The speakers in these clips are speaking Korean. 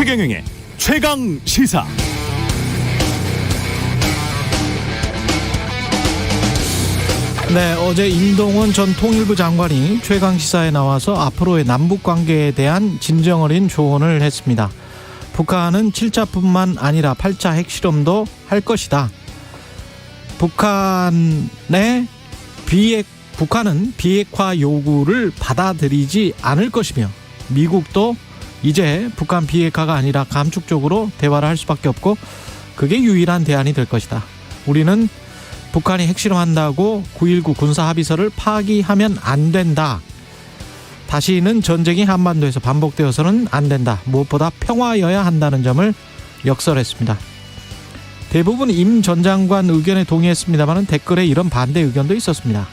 최경영의 최강 시사. 네, 어제 임동원 전 통일부 장관이 최강 시사에 나와서 앞으로의 남북 관계에 대한 진정 어린 조언을 했습니다. 북한은 7차뿐만 아니라 8차 핵실험도 할 것이다. 북한은 비핵화 요구를 받아들이지 않을 것이며, 미국도 이제 북한 비핵화가 아니라 감축적으로 대화를 할 수밖에 없고 그게 유일한 대안이 될 것이다. 우리는 북한이 핵실험한다고 9.19 군사합의서를 파기하면 안 된다. 다시는 전쟁이 한반도에서 반복되어서는 안 된다. 무엇보다 평화여야 한다는 점을 역설했습니다. 대부분 임 전 장관 의견에 동의했습니다만 댓글에 이런 반대 의견도 있었습니다.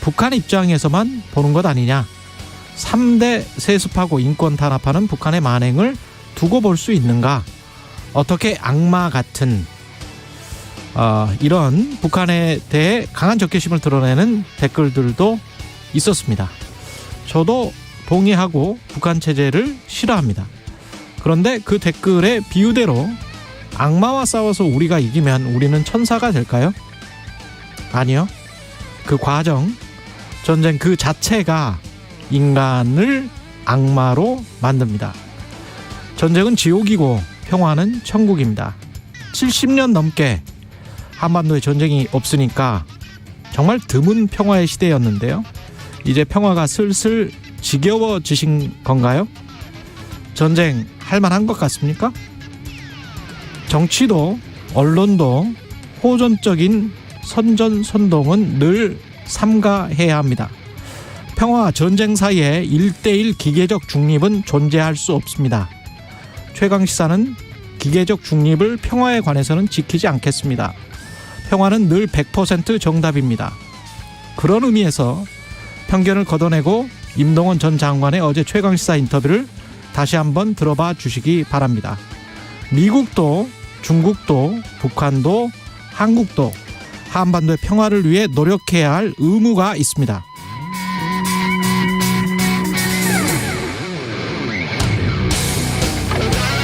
북한 입장에서만 보는 것 아니냐. 3대 세습하고 인권 탄압하는 북한의 만행을 두고 볼 수 있는가. 어떻게 악마 같은 이런 북한에 대해 강한 적개심을 드러내는 댓글들도 있었습니다. 저도 동의하고 북한 체제를 싫어합니다. 그런데 그 댓글의 비유대로 악마와 싸워서 우리가 이기면 우리는 천사가 될까요? 아니요. 그 과정, 전쟁 그 자체가 인간을 악마로 만듭니다. 전쟁은 지옥이고 평화는 천국입니다. 70년 넘게 한반도에 전쟁이 없으니까 정말 드문 평화의 시대였는데요. 이제 평화가 슬슬 지겨워지신 건가요? 전쟁 할 만한 것 같습니까? 정치도 언론도 호전적인 선전선동은 늘 삼가해야 합니다. 평화와 전쟁 사이에 1대1 기계적 중립은 존재할 수 없습니다. 최강시사는 기계적 중립을 평화에 관해서는 지키지 않겠습니다. 평화는 늘 100% 정답입니다. 그런 의미에서 편견을 걷어내고 임동원 전 장관의 어제 최강시사 인터뷰를 다시 한번 들어봐 주시기 바랍니다. 미국도 중국도 북한도 한국도 한반도의 평화를 위해 노력해야 할 의무가 있습니다.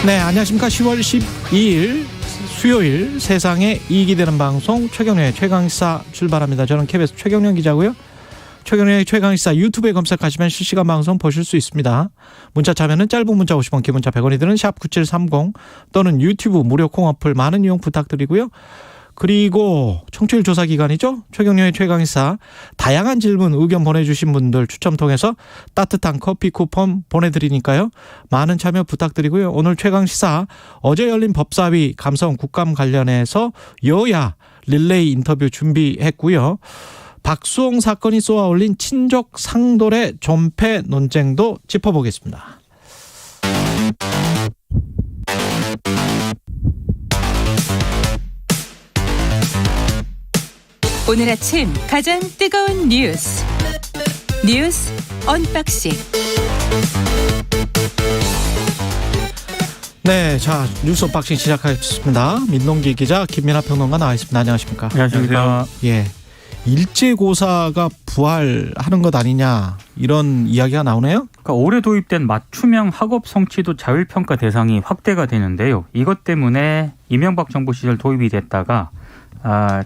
네, 안녕하십니까. 10월 12일 수요일 세상에 이익이 되는 방송 최경영의 최강시사 출발합니다. 저는 KBS 최경영 기자고요. 최경영의 최강시사 유튜브에 검색하시면 실시간 방송 보실 수 있습니다. 문자 참여는 짧은 문자 50원, 긴 문자 100원이 드는 샵9730 또는 유튜브 무료 콩 어플 많은 이용 부탁드리고요. 그리고 청취율 조사 기간이죠. 최경영의 최강시사 다양한 질문 의견 보내주신 분들 추첨 통해서 따뜻한 커피 쿠폰 보내드리니까요. 많은 참여 부탁드리고요. 오늘 최강시사 어제 열린 법사위 감사원 국감 관련해서 여야 릴레이 인터뷰 준비했고요. 박수홍 사건이 쏘아올린 친족 상돌의 존폐 논쟁도 짚어보겠습니다. 오늘 아침 가장 뜨거운 뉴스 언박싱. 네, 자 뉴스 언박싱 시작하겠습니다. 민동기 기자, 김민하 평론가 나와 있습니다. 안녕하십니까? 안녕하십니까? 예, 일제고사가 부활하는 것 아니냐 이런 이야기가 나오네요. 그러니까 올해 도입된 맞춤형 학업 성취도 자율평가 대상이 확대가 되는데요. 이것 때문에 이명박 정부 시절 도입이 됐다가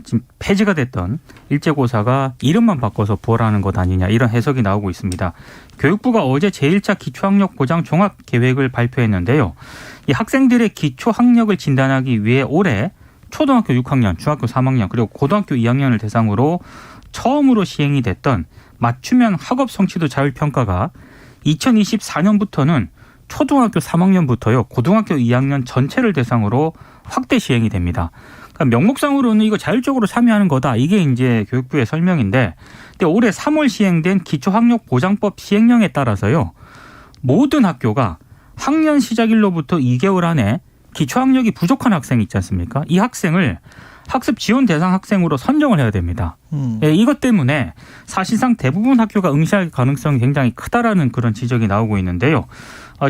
지금 폐지가 됐던 일제고사가 이름만 바꿔서 부활하는 것 아니냐 이런 해석이 나오고 있습니다. 교육부가 어제 제1차 기초학력 보장 종합 계획을 발표했는데요. 이 학생들의 기초학력을 진단하기 위해 올해 초등학교 6학년, 중학교 3학년 그리고 고등학교 2학년을 대상으로 처음으로 시행이 됐던 맞춤형 학업 성취도 자율평가가 2024년부터는 초등학교 3학년부터요 고등학교 2학년 전체를 대상으로 확대 시행이 됩니다. 그러니까 명목상으로는 이거 자율적으로 참여하는 거다. 이게 이제 교육부의 설명인데, 근데 올해 3월 시행된 기초학력보장법 시행령에 따라서요, 모든 학교가 학년 시작일로부터 2개월 안에 기초학력이 부족한 학생이 있지 않습니까? 이 학생을 학습 지원 대상 학생으로 선정을 해야 됩니다. 예, 이것 때문에 사실상 대부분 학교가 응시할 가능성이 굉장히 크다라는 그런 지적이 나오고 있는데요.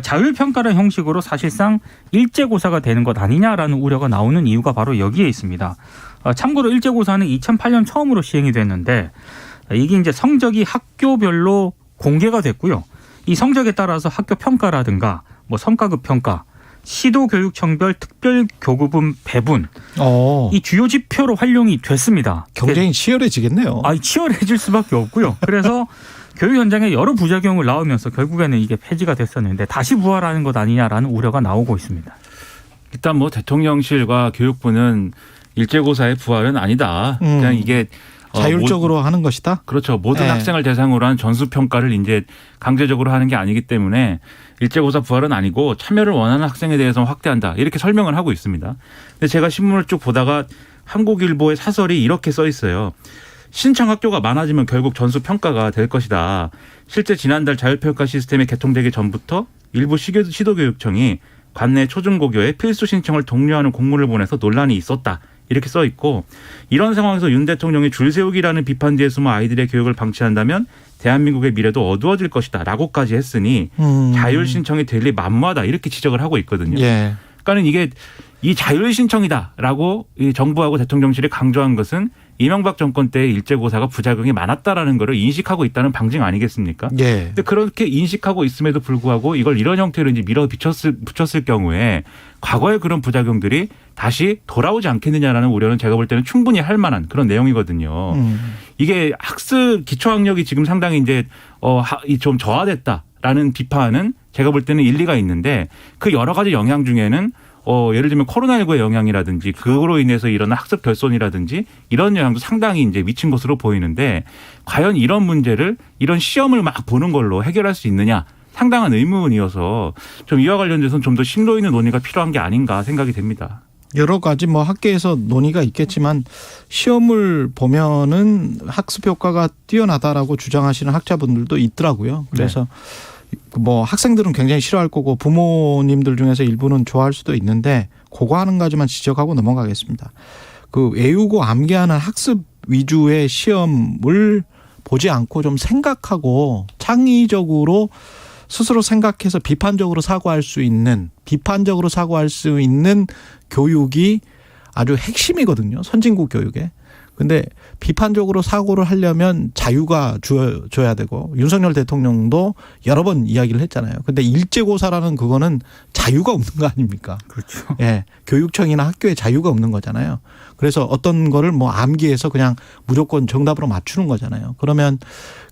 자율평가라는 형식으로 사실상 일제고사가 되는 것 아니냐라는 우려가 나오는 이유가 바로 여기에 있습니다. 참고로 일제고사는 2008년 처음으로 시행이 됐는데 이게 이제 성적이 학교별로 공개가 됐고요. 이 성적에 따라서 학교 평가라든가 뭐 성과급 평가, 시도교육청별 특별교구분 배분 이 주요 지표로 활용이 됐습니다. 경쟁이 치열해지겠네요. 치열해질 수밖에 없고요. 그래서 교육 현장에 여러 부작용을 낳으면서 결국에는 이게 폐지가 됐었는데 다시 부활하는 것 아니냐라는 우려가 나오고 있습니다. 일단 뭐 대통령실과 교육부는 일제고사의 부활은 아니다. 그냥 이게 자율적으로 하는 것이다. 그렇죠. 모든 네. 학생을 학생을 대상으로 한 전수평가를 이제 강제적으로 하는 게 아니기 때문에 일제고사 부활은 아니고 참여를 원하는 학생에 대해서는 확대한다. 이렇게 설명을 하고 있습니다. 근데 제가 신문을 쭉 보다가 한국일보의 사설이 이렇게 써 있어요. 신청 학교가 많아지면 결국 전수평가가 될 것이다. 실제 지난달 자율평가 시스템이 개통되기 전부터 일부 시도교육청이 관내 초중고교에 필수 신청을 독려하는 공문을 보내서 논란이 있었다. 이렇게 써 있고 이런 상황에서 윤 대통령이 줄 세우기라는 비판 뒤에 숨어 아이들의 교육을 방치한다면 대한민국의 미래도 어두워질 것이다 라고까지 했으니 자율 신청이 될 리 만무하다 이렇게 지적을 하고 있거든요. 예. 그러니까 이게 이 자율 신청이다라고 이 정부하고 대통령실이 강조한 것은 이명박 정권 때의 일제고사가 부작용이 많았다라는 것을 인식하고 있다는 방증 아니겠습니까? 예. 근데 그렇게 인식하고 있음에도 불구하고 이걸 이런 형태로 이제 붙였을 경우에 과거의 그런 부작용들이 다시 돌아오지 않겠느냐라는 우려는 제가 볼 때는 충분히 할 만한 그런 내용이거든요. 이게 학습 기초학력이 지금 상당히 이제 좀 저하됐다라는 비판은 제가 볼 때는 일리가 있는데 그 여러 가지 영향 중에는 예를 들면 코로나19의 영향이라든지 그거로 인해서 일어난 학습 결손이라든지 이런 영향도 상당히 이제 미친 것으로 보이는데 과연 이런 문제를 이런 시험을 막 보는 걸로 해결할 수 있느냐 상당한 의문이어서 좀 이와 관련돼서는 좀 더 심도 있는 논의가 필요한 게 아닌가 생각이 됩니다. 여러 가지 뭐 학계에서 논의가 있겠지만 시험을 보면은 학습 효과가 뛰어나다라고 주장하시는 학자분들도 있더라고요. 그래서 뭐 학생들은 굉장히 싫어할 거고 부모님들 중에서 일부는 좋아할 수도 있는데 그거 하는 가지만 지적하고 넘어가겠습니다. 그 외우고 암기하는 학습 위주의 시험을 보지 않고 좀 생각하고 창의적으로 스스로 생각해서 비판적으로 사고할 수 있는 교육이 아주 핵심이거든요. 선진국 교육에. 근데 비판적으로 사고를 하려면 자유가 줘야 되고 윤석열 대통령도 여러 번 이야기를 했잖아요. 근데 일제고사라는 그거는 자유가 없는 거 아닙니까? 그렇죠. 예. 교육청이나 학교에 자유가 없는 거잖아요. 그래서 어떤 거를 뭐 암기해서 그냥 무조건 정답으로 맞추는 거잖아요. 그러면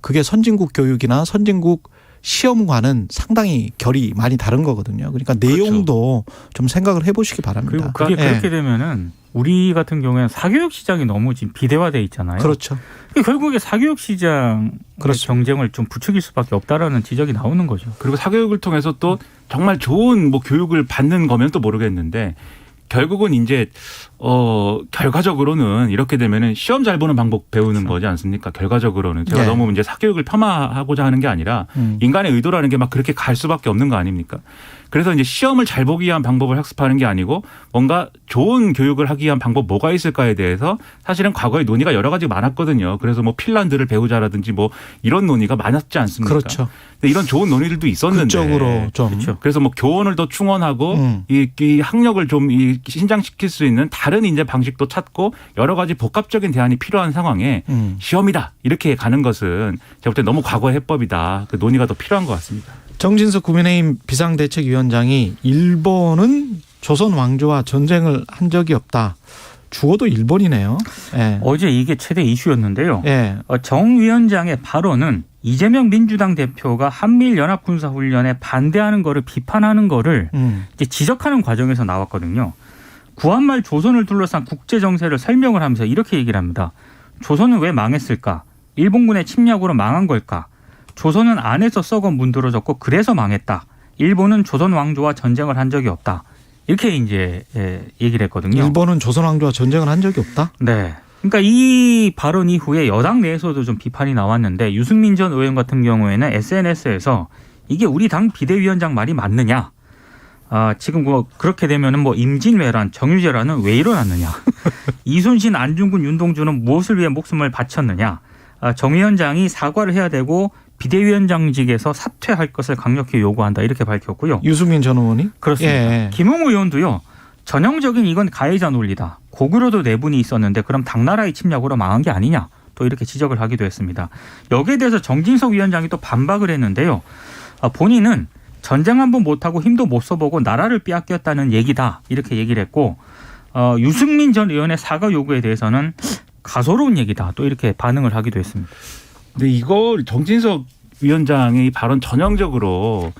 그게 선진국 교육이나 선진국 시험과는 상당히 결이 많이 다른 거거든요. 그러니까 내용도 좀 생각을 해보시기 바랍니다. 그리고 그게 그렇게 되면은 우리 같은 경우에는 사교육 시장이 너무 지금 비대화돼 있잖아요. 그렇죠. 결국에 사교육 시장 경쟁을 좀 부추길 수밖에 없다라는 지적이 나오는 거죠. 그리고 사교육을 통해서 또 정말 좋은 뭐 교육을 받는 거면 또 모르겠는데 결국은 이제 결과적으로는 이렇게 되면은 시험 잘 보는 방법 배우는 거지 않습니까? 결과적으로는 제가 너무 이제 사교육을 폄하하고자 하는 게 아니라 인간의 의도라는 게 막 그렇게 갈 수밖에 없는 거 아닙니까? 그래서 이제 시험을 잘 보기 위한 방법을 학습하는 게 아니고 뭔가 좋은 교육을 하기 위한 방법 뭐가 있을까에 대해서 사실은 과거에 논의가 여러 가지 많았거든요. 그래서 뭐 핀란드를 배우자라든지 뭐 이런 논의가 많았지 않습니까? 그렇죠. 근데 이런 좋은 논의들도 있었는데. 그쪽으로 좀. 그렇죠. 그래서 뭐 교원을 더 충원하고 이 학력을 좀 신장시킬 수 있는 다른 이제 방식도 찾고 여러 가지 복합적인 대안이 필요한 상황에 시험이다 이렇게 가는 것은 제가 볼 때 너무 과거의 해법이다. 그 논의가 더 필요한 것 같습니다. 정진석 국민의힘 비상대책위원장이 일본은 조선 왕조와 전쟁을 한 적이 없다. 죽어도 일본이네요. 예. 어제 이게 최대 이슈였는데요. 예. 정 위원장의 발언은 이재명 민주당 대표가 한미일 연합군사훈련에 반대하는 거를 비판하는 거를 이제 지적하는 과정에서 나왔거든요. 구한말 조선을 둘러싼 국제 정세를 설명을 하면서 이렇게 얘기를 합니다. 조선은 왜 망했을까? 일본군의 침략으로 망한 걸까? 조선은 안에서 썩어 문드러졌고 그래서 망했다. 일본은 조선 왕조와 전쟁을 한 적이 없다. 이렇게 이제 얘기를 했거든요. 일본은 조선 왕조와 전쟁을 한 적이 없다? 네. 그러니까 이 발언 이후에 여당 내에서도 좀 비판이 나왔는데 유승민 전 의원 같은 경우에는 SNS에서 이게 우리 당 비대위원장 말이 맞느냐? 지금 뭐 그렇게 되면은 뭐 임진왜란, 정유재란은 왜 일어났느냐? 이순신, 안중근, 윤동주는 무엇을 위해 목숨을 바쳤느냐? 정 위원장이 사과를 해야 되고 비대위원장직에서 사퇴할 것을 강력히 요구한다 이렇게 밝혔고요. 유승민 전 의원이? 그렇습니다. 예. 김웅 의원도요. 전형적인 이건 가해자 논리다. 고구려도 내분이 있었는데 그럼 당나라의 침략으로 망한 게 아니냐. 또 이렇게 지적을 하기도 했습니다. 여기에 대해서 정진석 위원장이 또 반박을 했는데요. 본인은 전쟁 한번 못하고 힘도 못 써보고 나라를 빼앗겼다는 얘기다 이렇게 얘기를 했고 유승민 전 의원의 사과 요구에 대해서는 가소로운 얘기다 또 이렇게 반응을 하기도 했습니다. 근데 이걸 정진석 위원장의 이 발언 전형적으로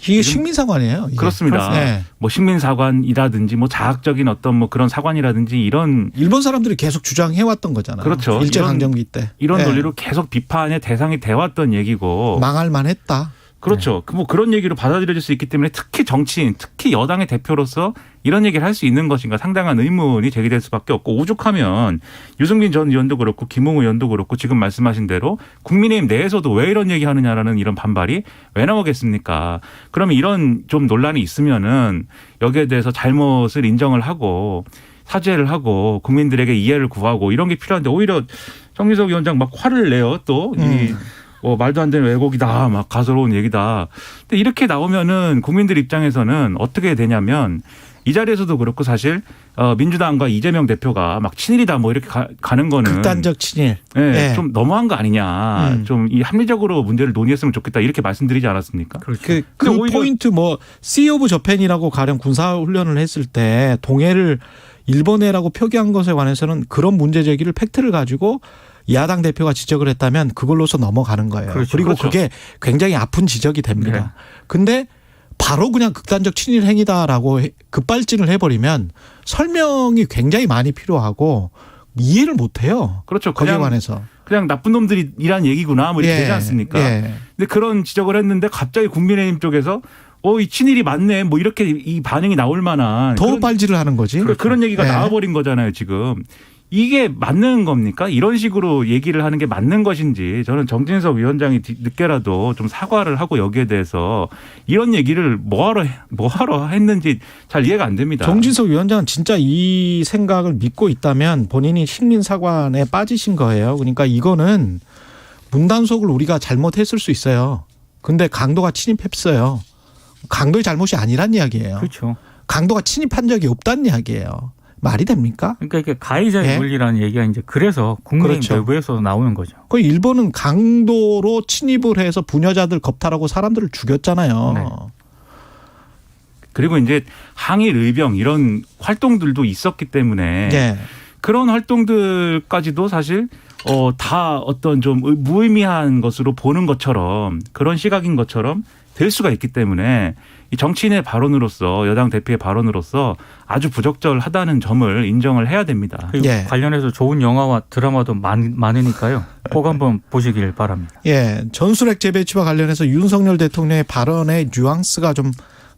이게 식민사관이에요. 이게. 그렇습니다. 네. 뭐 식민사관이라든지 뭐 자학적인 어떤 뭐 그런 사관이라든지 이런 일본 사람들이 계속 주장해왔던 거잖아요. 그렇죠. 일제강점기 때. 이런 네. 논리로 계속 비판의 대상이 돼왔던 얘기고 망할 만했다. 그렇죠. 뭐 그런 얘기로 받아들여질 수 있기 때문에 특히 정치인, 특히 여당의 대표로서 이런 얘기를 할 수 있는 것인가 상당한 의문이 제기될 수밖에 없고 오죽하면 유승민 전 의원도 그렇고 김웅 의원도 그렇고 지금 말씀하신 대로 국민의힘 내에서도 왜 이런 얘기하느냐라는 이런 반발이 왜 나오겠습니까? 그러면 이런 좀 논란이 있으면은 여기에 대해서 잘못을 인정을 하고 사죄를 하고 국민들에게 이해를 구하고 이런 게 필요한데 오히려 정진석 위원장 막 화를 내요 또. 말도 안 되는 왜곡이다, 막 가소로운 얘기다. 근데 이렇게 나오면은 국민들 입장에서는 어떻게 되냐면 이 자리에서도 그렇고 사실 민주당과 이재명 대표가 막 친일이다 뭐 이렇게 가는 거는 극단적 친일. 네, 네. 좀 너무한 거 아니냐. 좀 이 합리적으로 문제를 논의했으면 좋겠다 이렇게 말씀드리지 않았습니까? 그 포인트 뭐 Sea of Japan이라고 가령 군사훈련을 했을 때 동해를 일본해라고 표기한 것에 관해서는 그런 문제 제기를 팩트를 가지고 야당 대표가 지적을 했다면 그걸로서 넘어가는 거예요. 그렇죠. 그리고 그렇죠. 그게 굉장히 아픈 지적이 됩니다. 네. 근데 바로 그냥 극단적 친일 행위다라고 급발진을 해버리면 설명이 굉장히 많이 필요하고 이해를 못해요. 그렇죠. 거기에 관해서. 그냥 나쁜 놈들이 일한 얘기구나 뭐 이렇게 되지 않습니까? 예. 근데 그런 지적을 했는데 갑자기 국민의힘 쪽에서 이 친일이 맞네 뭐 이렇게 이 반응이 나올 만한 더 그런, 발질을 하는 거지. 그런 얘기가 예. 나와버린 거잖아요 지금. 이게 맞는 겁니까? 이런 식으로 얘기를 하는 게 맞는 것인지 저는 정진석 위원장이 늦게라도 좀 사과를 하고 여기에 대해서 이런 얘기를 뭐하러 했는지 잘 이해가 안 됩니다. 정진석 위원장은 진짜 이 생각을 믿고 있다면 본인이 식민사관에 빠지신 거예요. 그러니까 이거는 문단속을 우리가 잘못했을 수 있어요. 근데 강도가 침입했어요. 강도의 잘못이 아니란 이야기예요. 그렇죠. 강도가 침입한 적이 없다는 이야기예요. 말이 됩니까? 그러니까 이게 가해자의 네. 논리라는 얘기가 이제 그래서 국민의힘 그렇죠. 내부에서 나오는 거죠. 그 일본은 강도로 침입을 해서 부녀자들 겁탈하고 사람들을 죽였잖아요. 네. 그리고 이제 항일 의병 이런 활동들도 있었기 때문에 네. 그런 활동들까지도 사실 다 어떤 좀 무의미한 것으로 보는 것처럼 그런 시각인 것처럼 될 수가 있기 때문에 이 정치인의 발언으로서 여당 대표의 발언으로서 아주 부적절하다는 점을 인정을 해야 됩니다. 그리고 예. 관련해서 좋은 영화와 드라마도 많으니까요. 꼭 한번 보시길 바랍니다. 예, 전술핵 재배치와 관련해서 윤석열 대통령의 발언의 뉘앙스가 좀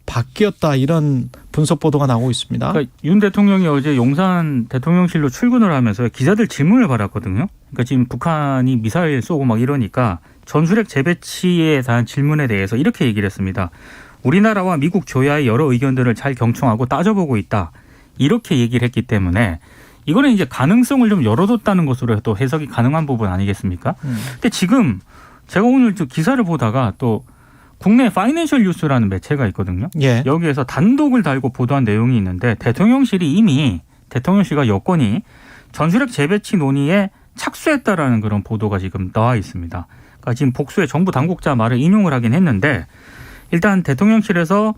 바뀌었다 이런 분석 보도가 나오고 있습니다. 그러니까 윤 대통령이 어제 용산 대통령실로 출근을 하면서 기자들 질문을 받았거든요. 그러니까 지금 북한이 미사일 쏘고 막 이러니까 전술핵 재배치에 대한 질문에 대해서 이렇게 얘기를 했습니다. 우리나라와 미국 조야의 여러 의견들을 잘 경청하고 따져보고 있다. 이렇게 얘기를 했기 때문에 이거는 이제 가능성을 좀 열어뒀다는 것으로 또 해석이 가능한 부분 아니겠습니까? 근데 지금 제가 오늘 저 기사를 보다가 또 국내 파이낸셜 뉴스라는 매체가 있거든요. 예. 여기에서 단독을 달고 보도한 내용이 있는데 대통령실이 이미 대통령실과 여권이 전술핵 재배치 논의에 착수했다라는 그런 보도가 지금 나와 있습니다. 그러니까 지금 복수의 정부 당국자 말을 인용을 하긴 했는데 일단 대통령실에서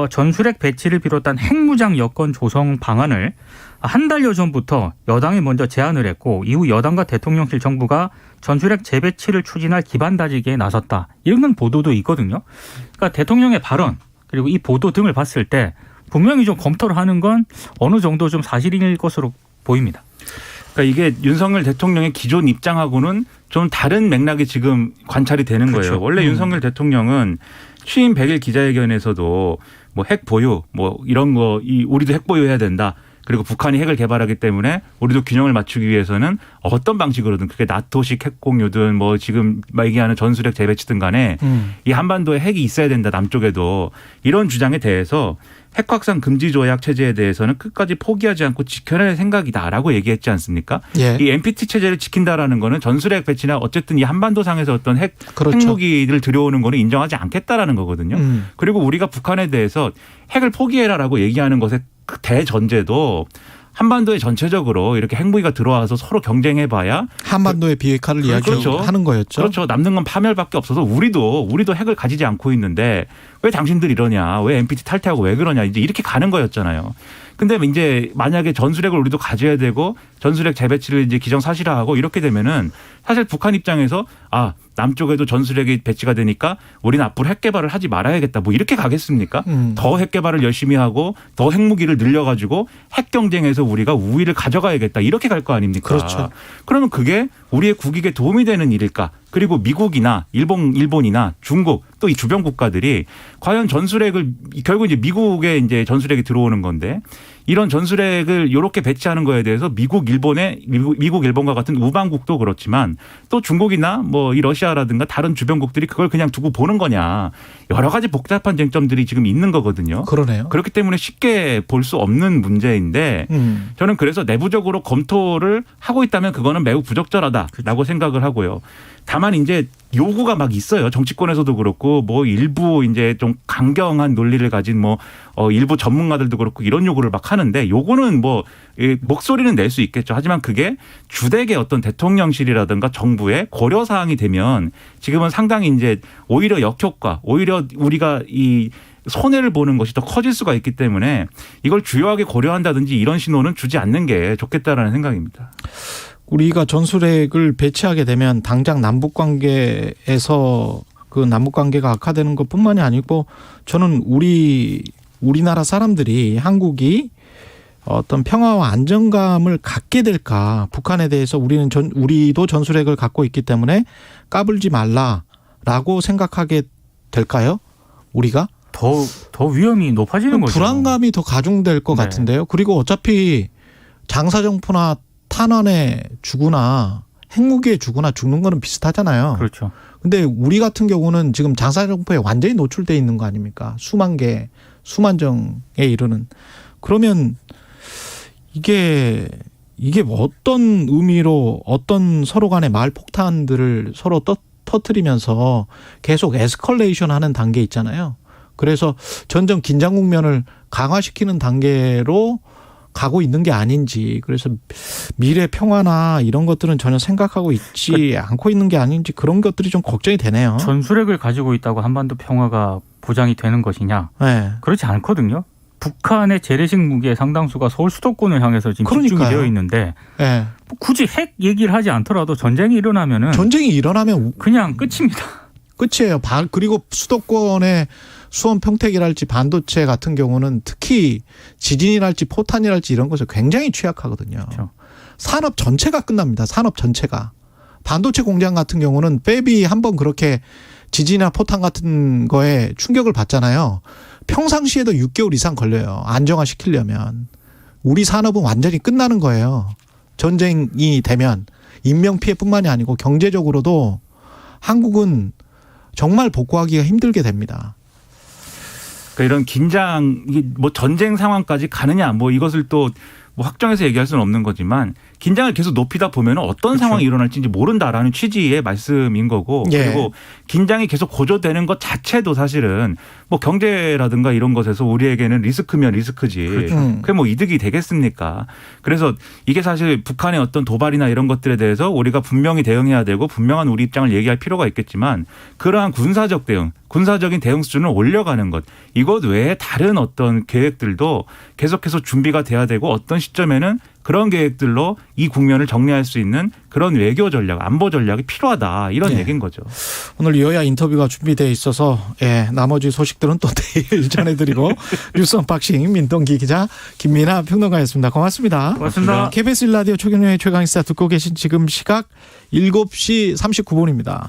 전술핵 배치를 비롯한 핵무장 여건 조성 방안을 한 달여 전부터 여당이 먼저 제안을 했고 이후 여당과 대통령실 정부가 전술핵 재배치를 추진할 기반 다지기에 나섰다. 이런 보도도 있거든요. 그러니까 대통령의 발언 그리고 이 보도 등을 봤을 때 분명히 좀 검토를 하는 건 어느 정도 좀 사실일 것으로 보입니다. 그러니까 이게 윤석열 대통령의 기존 입장하고는 좀 다른 맥락이 지금 관찰이 되는 그렇죠. 거예요. 원래 윤석열 대통령은 취임 100일 기자회견에서도 뭐 핵 보유 뭐 이런 거 우리도 핵 보유해야 된다. 그리고 북한이 핵을 개발하기 때문에 우리도 균형을 맞추기 위해서는 어떤 방식으로든 그게 나토식 핵 공유든 뭐 지금 얘기하는 전술핵 재배치든 간에 이 한반도에 핵이 있어야 된다 남쪽에도 이런 주장에 대해서 핵 확산 금지 조약 체제에 대해서는 끝까지 포기하지 않고 지켜낼 생각이다라고 얘기했지 않습니까? 예. 이 NPT 체제를 지킨다라는 거는 전술핵 배치나 어쨌든 이 한반도 상에서 어떤 그렇죠. 핵무기를 들여오는 거는 인정하지 않겠다라는 거거든요. 그리고 우리가 북한에 대해서 핵을 포기해라라고 얘기하는 것의 그 대전제도 한반도에 전체적으로 이렇게 핵무기가 들어와서 서로 경쟁해봐야 한반도의 비핵화를 이야기하는 거였죠. 그렇죠. 남는 건 파멸밖에 없어서 우리도 핵을 가지지 않고 있는데 왜 당신들 이러냐, 왜 NPT 탈퇴하고 왜 그러냐, 이제 이렇게 가는 거였잖아요. 근데 이제 만약에 전술핵을 우리도 가져야 되고 전술핵 재배치를 이제 기정사실화하고 이렇게 되면은 사실 북한 입장에서 남쪽에도 전술핵이 배치가 되니까 우리는 앞으로 핵 개발을 하지 말아야겠다. 뭐 이렇게 가겠습니까? 더 핵 개발을 열심히 하고 더 핵무기를 늘려가지고 핵 경쟁에서 우리가 우위를 가져가야겠다. 이렇게 갈 거 아닙니까? 그렇죠. 그러면 그게 우리의 국익에 도움이 되는 일일까? 그리고 미국이나 일본이나 중국 또 이 주변 국가들이 과연 전술핵을 결국 이제 미국의 이제 전술핵이 들어오는 건데 이런 전술핵을 이렇게 배치하는 거에 대해서 미국 일본과 같은 우방국도 그렇지만 또 중국이나 뭐 이 러시아라든가 다른 주변국들이 그걸 그냥 두고 보는 거냐 여러 가지 복잡한 쟁점들이 지금 있는 거거든요. 그러네요. 그렇기 때문에 쉽게 볼 수 없는 문제인데 저는 그래서 내부적으로 검토를 하고 있다면 그거는 매우 부적절하다라고 생각을 하고요. 다만 이제 요구가 막 있어요. 정치권에서도 그렇고 뭐 일부 이제 좀 강경한 논리를 가진 뭐 일부 전문가들도 그렇고 이런 요구를 막 하는데 요거는 뭐 목소리는 낼 수 있겠죠. 하지만 그게 주택의 어떤 대통령실이라든가 정부의 고려 사항이 되면 지금은 상당히 이제 오히려 역효과, 오히려 우리가 이 손해를 보는 것이 더 커질 수가 있기 때문에 이걸 주요하게 고려한다든지 이런 신호는 주지 않는 게 좋겠다라는 생각입니다. 우리가 전술핵을 배치하게 되면 당장 남북관계에서 그 남북관계가 악화되는 것뿐만이 아니고 저는 우리나라 사람들이 한국이 어떤 평화와 안정감을 갖게 될까. 북한에 대해서 우리도 전술핵을 갖고 있기 때문에 까불지 말라라고 생각하게 될까요? 우리가? 더 위험이 높아지는 거죠. 불안감이 더 가중될 것 같은데요. 그리고 어차피 장사정포나 탄환에 죽거나 핵무기에 죽거나 죽는 거는 비슷하잖아요. 그렇죠. 근데 우리 같은 경우는 지금 장사정포에 완전히 노출돼 있는 거 아닙니까? 수만 정에 이르는. 그러면 이게 어떤 의미로 어떤 서로 간의 말폭탄들을 서로 터뜨리면서 계속 에스컬레이션 하는 단계 있잖아요. 그래서 전쟁 긴장 국면을 강화시키는 단계로 가고 있는 게 아닌지, 그래서 미래 평화나 이런 것들은 전혀 생각하고 있지 않고 있는 게 아닌지 그런 것들이 좀 걱정이 되네요. 전술핵을 가지고 있다고 한반도 평화가 보장이 되는 것이냐? 네. 그렇지 않거든요. 북한의 재래식 무기의 상당수가 서울 수도권을 향해서 지금 집중이 되어 있는데 네. 굳이 핵 얘기를 하지 않더라도 전쟁이 일어나면 그냥 끝입니다. 끝이에요. 그리고 수도권의 수원 평택이랄지 반도체 같은 경우는 특히 지진이랄지 포탄이랄지 이런 것에 굉장히 취약하거든요. 그렇죠. 산업 전체가 끝납니다. 산업 전체가. 반도체 공장 같은 경우는 팹이 한번 그렇게 지진이나 포탄 같은 거에 충격을 받잖아요. 평상시에도 6개월 이상 걸려요. 안정화시키려면. 우리 산업은 완전히 끝나는 거예요. 전쟁이 되면 인명피해뿐만이 아니고 경제적으로도 한국은 정말 복구하기가 힘들게 됩니다. 그러니까 이런 긴장, 뭐 전쟁 상황까지 가느냐, 뭐 이것을 또 뭐 확정해서 얘기할 수는 없는 거지만 긴장을 계속 높이다 보면 어떤 상황이 일어날지 이제 모른다라는 취지의 말씀인 거고 그리고 긴장이 계속 고조되는 것 자체도 사실은 뭐 경제라든가 이런 것에서 우리에게는 리스크면 리스크지 그게 뭐 이득이 되겠습니까? 그래서 이게 사실 북한의 어떤 도발이나 이런 것들에 대해서 우리가 분명히 대응해야 되고 분명한 우리 입장을 얘기할 필요가 있겠지만 그러한 군사적 대응, 군사적인 대응 수준을 올려가는 것 이것 외에 다른 어떤 계획들도 계속해서 준비가 돼야 되고 어떤 시점에는 그런 계획들로 이 국면을 정리할 수 있는 그런 외교 전략, 안보 전략이 필요하다 이런 얘기인 거죠. 오늘 여야 인터뷰가 준비되어 있어서 나머지 소식들은 또 내일 전해드리고 뉴스 언박싱 민동기 기자 김민아 평론가였습니다. 고맙습니다. 고맙습니다. KBS 1라디오 최경영의 최강시사 듣고 계신 지금 시각 7시 39분입니다.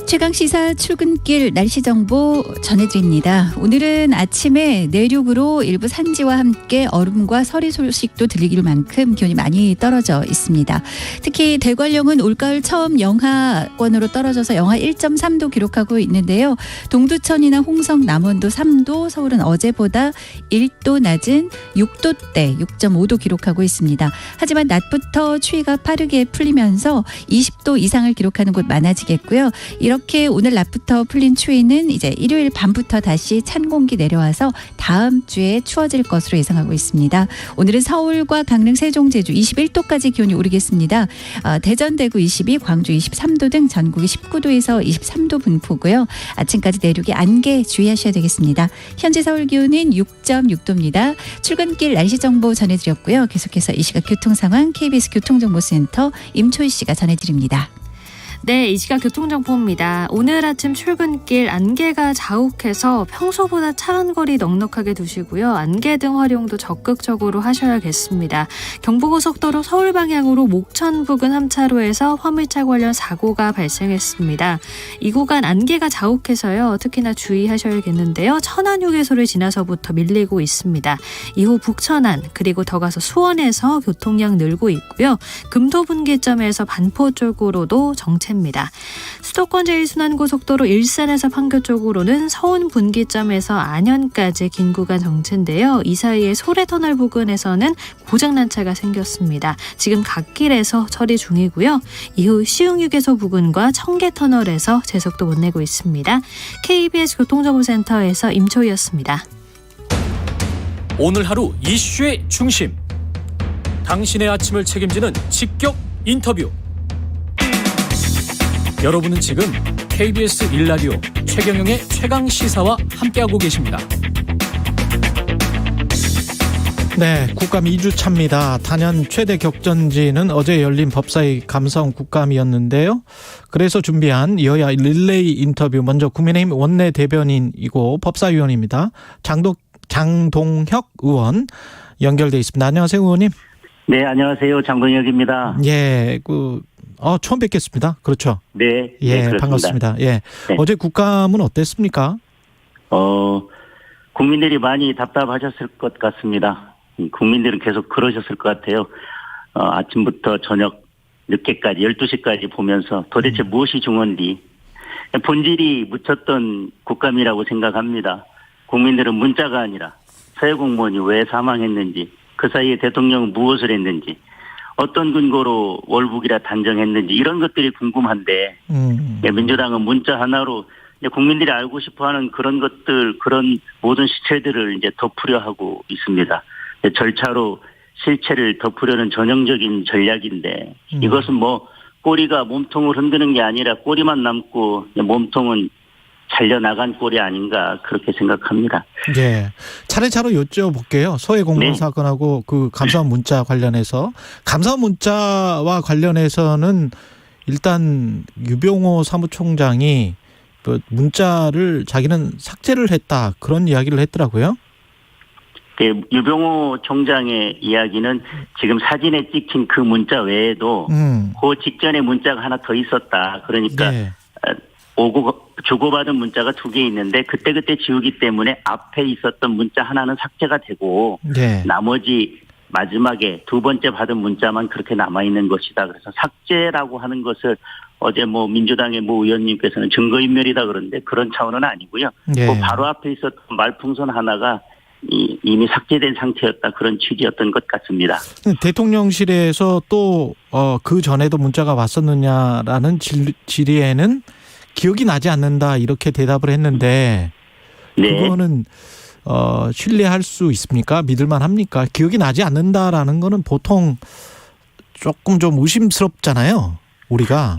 최강시사 출근길 날씨 정보 전해드립니다. 오늘은 아침에 내륙으로 일부 산지와 함께 얼음과 서리 소식도 들리길 만큼 기온이 많이 떨어져 있습니다. 특히 대관령은 올가을 처음 영하권으로 떨어져서 영하 1.3도 기록하고 있는데요. 동두천이나 홍성, 남원도 3도, 서울은 어제보다 1도 낮은 6도대 6.5도 기록하고 있습니다. 하지만 낮부터 추위가 빠르게 풀리면서 20도 이상을 기록하는 곳 많아지겠고요. 이렇게 이렇게 오늘 낮부터 풀린 추위는 이제 일요일 밤부터 다시 찬 공기 내려와서 다음 주에 추워질 것으로 예상하고 있습니다. 오늘은 서울과 강릉, 세종, 제주 21도까지 기온이 오르겠습니다. 대전, 대구 22, 광주 23도 등 전국이 19도에서 23도 분포고요. 아침까지 내륙에 안개 주의하셔야 되겠습니다. 현재 서울 기온은 6.6도입니다. 출근길 날씨 정보 전해드렸고요. 계속해서 이 시각 교통 상황 KBS 교통정보센터 임초희 씨가 전해드립니다. 네, 이 시각 교통정보입니다. 오늘 아침 출근길 안개가 자욱해서 평소보다 차간 거리 넉넉하게 두시고요. 안개등 활용도 적극적으로 하셔야겠습니다. 경부고속도로 서울 방향으로 목천 부근 3차로에서 화물차 관련 사고가 발생했습니다. 이 구간 안개가 자욱해서요. 특히나 주의하셔야겠는데요. 천안휴게소를 지나서부터 밀리고 있습니다. 이후 북천안 그리고 더 가서 수원에서 교통량 늘고 있고요. 금토분기점에서 반포 쪽으로도 정체 입니다. 수도권 제1순환고속도로 일산에서 판교 쪽으로는 서운 분기점에서 안현까지 긴 구간 정체인데요. 이 사이에 소래터널 부근에서는 고장난 차가 생겼습니다. 지금 갓길에서 처리 중이고요. 이후 시흥휴게소 부근과 청계터널에서 제속도 못 내고 있습니다. KBS 교통정보센터에서 임초희였습니다. 오늘 하루 이슈의 중심. 당신의 아침을 책임지는 직격 인터뷰. 여러분은 지금 KBS 1라디오 최경영의 최강시사와 함께하고 계십니다. 네, 국감 2주 차입니다. 단연 최대 격전지는 어제 열린 법사위 감사원 국감이었는데요. 그래서 준비한 여야 릴레이 인터뷰, 먼저 국민의힘 원내 대변인이고 법사위원입니다. 장동혁 의원 연결돼 있습니다. 안녕하세요, 의원님. 네, 안녕하세요. 장동혁입니다. 예, 처음 뵙겠습니다. 그렇죠? 네, 예, 네, 반갑습니다. 예, 네. 어제 국감은 어땠습니까? 국민들이 많이 답답하셨을 것 같습니다. 국민들은 계속 그러셨을 것 같아요. 아침부터 저녁 늦게까지 12시까지 보면서 도대체 무엇이 중요한지 본질이 묻혔던 국감이라고 생각합니다. 국민들은 문자가 아니라 서해 공무원이 왜 사망했는지, 그 사이에 대통령은 무엇을 했는지, 어떤 근거로 월북이라 단정했는지 이런 것들이 궁금한데 민주당은 문자 하나로 국민들이 알고 싶어하는 그런 것들, 그런 모든 시체들을 이제 덮으려 하고 있습니다. 절차로 실체를 덮으려는 전형적인 전략인데 이것은 뭐 꼬리가 몸통을 흔드는 게 아니라 꼬리만 남고 몸통은 잘려나간 꼴이 아닌가 그렇게 생각합니다. 네, 차례차례 여쭤볼게요. 서해 공무원 사건하고 그 감사원 문자 관련해서. 감사원 문자와 관련해서는 일단 유병호 사무총장이 문자를 자기는 삭제를 했다, 그런 이야기를 했더라고요. 네, 유병호 총장의 이야기는 지금 사진에 찍힌 그 문자 외에도 그 직전에 문자가 하나 더 있었다. 그러니까 네. 주고받은 문자가 2개 있는데 그때그때 지우기 때문에 앞에 있었던 문자 하나는 삭제가 되고 네. 나머지 마지막에 2번째 받은 문자만 그렇게 남아있는 것이다. 그래서 삭제라고 하는 것을 어제 민주당의 의원님께서는 증거인멸이다 그러는데 그런 차원은 아니고요. 네. 그 바로 앞에 있었던 말풍선 하나가 이미 삭제된 상태였다, 그런 취지였던 것 같습니다. 대통령실에서 또 그 전에도 문자가 왔었느냐라는 질의에는 기억이 나지 않는다, 이렇게 대답을 했는데 네. 그거는 신뢰할 수 있습니까? 믿을만 합니까? 기억이 나지 않는다라는 거는 보통 조금 좀 의심스럽잖아요, 우리가.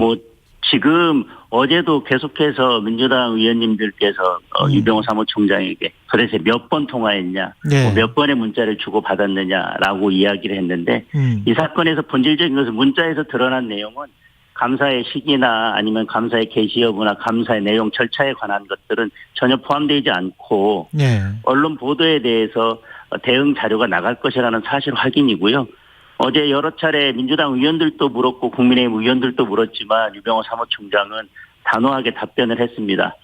지금 어제도 계속해서 민주당 의원님들께서 유병호 사무총장에게 도대체 몇 번 통화했냐, 네. 몇 번의 문자를 주고받았느냐라고 이야기를 했는데 이 사건에서 본질적인 것은 문자에서 드러난 내용은 감사의 시기나 아니면 감사의 개시 여부나 감사의 내용 절차에 관한 것들은 전혀 포함되지 않고 네. 언론 보도에 대해서 대응 자료가 나갈 것이라는 사실 확인이고요. 어제 여러 차례 민주당 의원들도 물었고 국민의힘 의원들도 물었지만 유병호 사무총장은 단호하게 답변을 했습니다.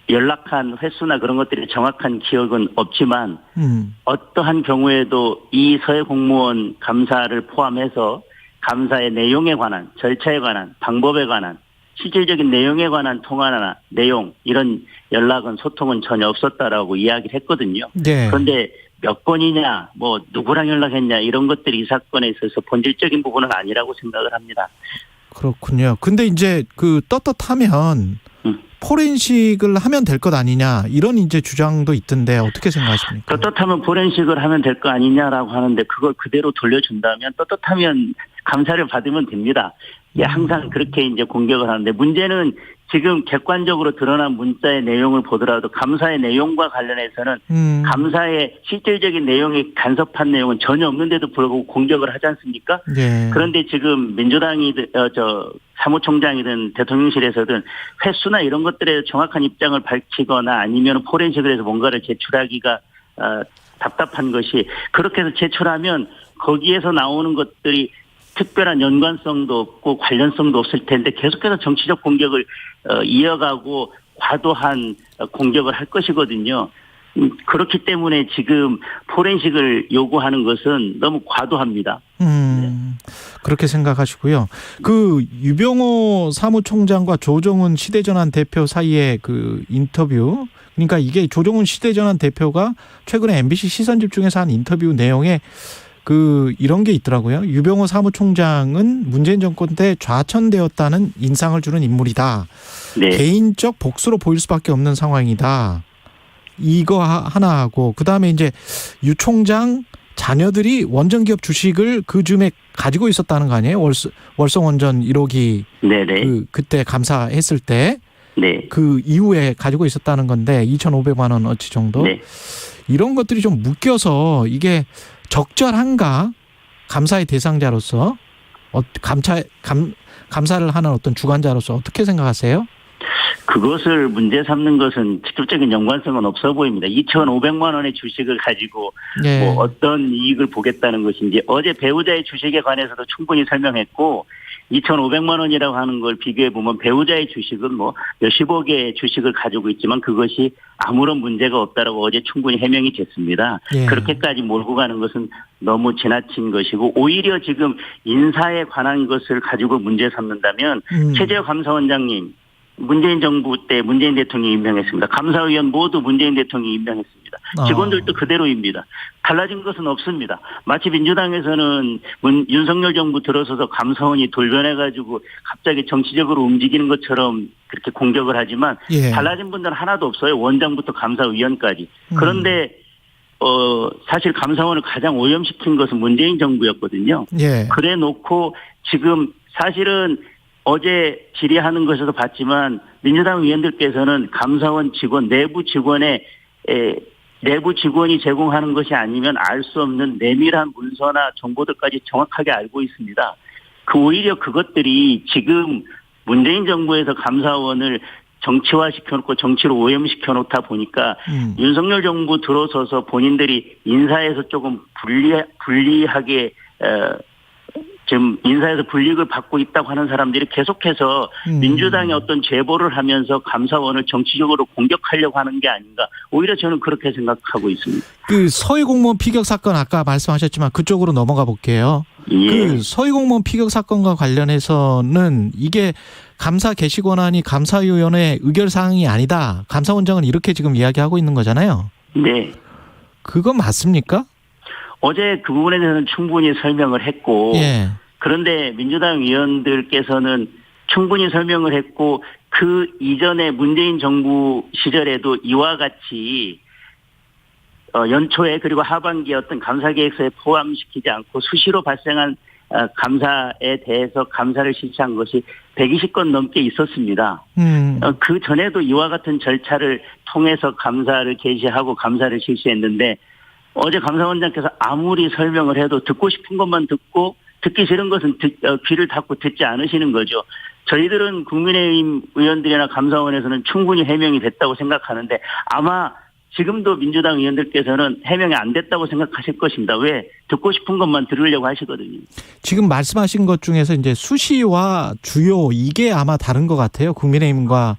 연락한 횟수나 그런 것들이 정확한 기억은 없지만 어떠한 경우에도 이 서해 공무원 감사를 포함해서 감사의 내용에 관한, 절차에 관한, 방법에 관한, 실질적인 내용에 관한 통화나 내용, 이런 연락은, 소통은 전혀 없었다라고 이야기를 했거든요. 네. 그런데 몇 번이냐, 누구랑 연락했냐, 이런 것들이 이 사건에 있어서 본질적인 부분은 아니라고 생각을 합니다. 그렇군요. 근데 이제 떳떳하면 포렌식을 하면 될 것 아니냐 이런 이제 주장도 있던데 어떻게 생각하십니까? 떳떳하면 포렌식을 하면 될 거 아니냐라고 하는데 그걸 그대로 돌려준다면 떳떳하면 감사를 받으면 됩니다. 예, 항상 그렇게 이제 공격을 하는데 문제는 지금 객관적으로 드러난 문자의 내용을 보더라도 감사의 내용과 관련해서는 감사의 실질적인 내용이 간섭한 내용은 전혀 없는데도 불구하고 공격을 하지 않습니까? 네. 그런데 지금 민주당이든 사무총장이든 대통령실에서든 횟수나 이런 것들에 정확한 입장을 밝히거나 아니면 포렌식을 해서 뭔가를 제출하기가 답답한 것이 그렇게 해서 제출하면 거기에서 나오는 것들이 특별한 연관성도 없고 관련성도 없을 텐데 계속해서 정치적 공격을 이어가고 과도한 공격을 할 것이거든요. 그렇기 때문에 지금 포렌식을 요구하는 것은 너무 과도합니다. 그렇게 생각하시고요. 그 유병호 사무총장과 조정훈 시대전환 대표 사이의 그 인터뷰, 그러니까 이게 조정훈 시대전환 대표가 최근에 MBC 시선집중에서 한 인터뷰 내용에 그 이런 게 있더라고요. 유병호 사무총장은 문재인 정권 때 좌천되었다는 인상을 주는 인물이다. 네. 개인적 복수로 보일 수밖에 없는 상황이다. 이거 하나 하고 그다음에 이제 유 총장 자녀들이 원전기업 주식을 그 즈음에 가지고 있었다는 거 아니에요? 월성원전 1호기 네네. 그때 감사했을 때 네. 그 이후에 가지고 있었다는 건데 2,500만 원 어치 정도. 네. 이런 것들이 좀 묶여서 이게 적절한가? 감사의 대상자로서 감사를 하는 어떤 주관자로서 어떻게 생각하세요? 그것을 문제 삼는 것은 직접적인 연관성은 없어 보입니다. 2,500만 원의 주식을 가지고 네. 뭐 어떤 이익을 보겠다는 것인지 어제 배우자의 주식에 관해서도 충분히 설명했고 2,500만 원이라고 하는 걸 비교해 보면 배우자의 주식은 뭐 몇십억의 주식을 가지고 있지만 그것이 아무런 문제가 없다라고 어제 충분히 해명이 됐습니다. 네. 그렇게까지 몰고 가는 것은 너무 지나친 것이고 오히려 지금 인사에 관한 것을 가지고 문제 삼는다면 최재형 감사원장님 문재인 정부 때 문재인 대통령이 임명했습니다. 감사위원 모두 문재인 대통령이 임명했습니다. 직원들도 그대로입니다. 달라진 것은 없습니다. 마치 민주당에서는 윤석열 정부 들어서서 감사원이 돌변해가지고 갑자기 정치적으로 움직이는 것처럼 그렇게 공격을 하지만 예. 달라진 분들은 하나도 없어요. 원장부터 감사위원까지. 그런데 사실 감사원을 가장 오염시킨 것은 문재인 정부였거든요. 예. 그래 놓고 지금 사실은 어제 질의하는 것에서 봤지만 민주당 의원들께서는 감사원 직원 내부 직원이 제공하는 것이 아니면 알 수 없는 내밀한 문서나 정보들까지 정확하게 알고 있습니다. 오히려 그것들이 지금 문재인 정부에서 감사원을 정치화시켜놓고 정치로 오염시켜놓다 보니까 윤석열 정부 들어서서 본인들이 인사에서 조금 불리하게 지금 인사에서 불이익을 받고 있다고 하는 사람들이 계속해서 민주당의 어떤 제보를 하면서 감사원을 정치적으로 공격하려고 하는 게 아닌가. 오히려 저는 그렇게 생각하고 있습니다. 그 서해 공무원 피격 사건 아까 말씀하셨지만 그쪽으로 넘어가 볼게요. 예. 그 서해 공무원 피격 사건과 관련해서는 이게 감사 개시 권한이 감사위원회 의결 사항이 아니다. 감사원장은 이렇게 지금 이야기하고 있는 거잖아요. 네. 그건 맞습니까? 어제 그 부분에 대해서는 충분히 설명을 했고 예. 그런데 민주당 의원들께서는 충분히 설명을 했고 그 이전에 문재인 정부 시절에도 이와 같이 연초에 그리고 하반기에 어떤 감사계획서에 포함시키지 않고 수시로 발생한 감사에 대해서 감사를 실시한 것이 120건 넘게 있었습니다. 그 전에도 이와 같은 절차를 통해서 감사를 개시하고 감사를 실시했는데 어제 감사원장께서 아무리 설명을 해도 듣고 싶은 것만 듣고 듣기 싫은 것은 귀를 닫고 듣지 않으시는 거죠. 저희들은 국민의힘 의원들이나 감사원에서는 충분히 해명이 됐다고 생각하는데 아마 지금도 민주당 의원들께서는 해명이 안 됐다고 생각하실 것입니다. 왜? 듣고 싶은 것만 들으려고 하시거든요. 지금 말씀하신 것 중에서 이제 수시와 주요 이게 아마 다른 것 같아요. 국민의힘과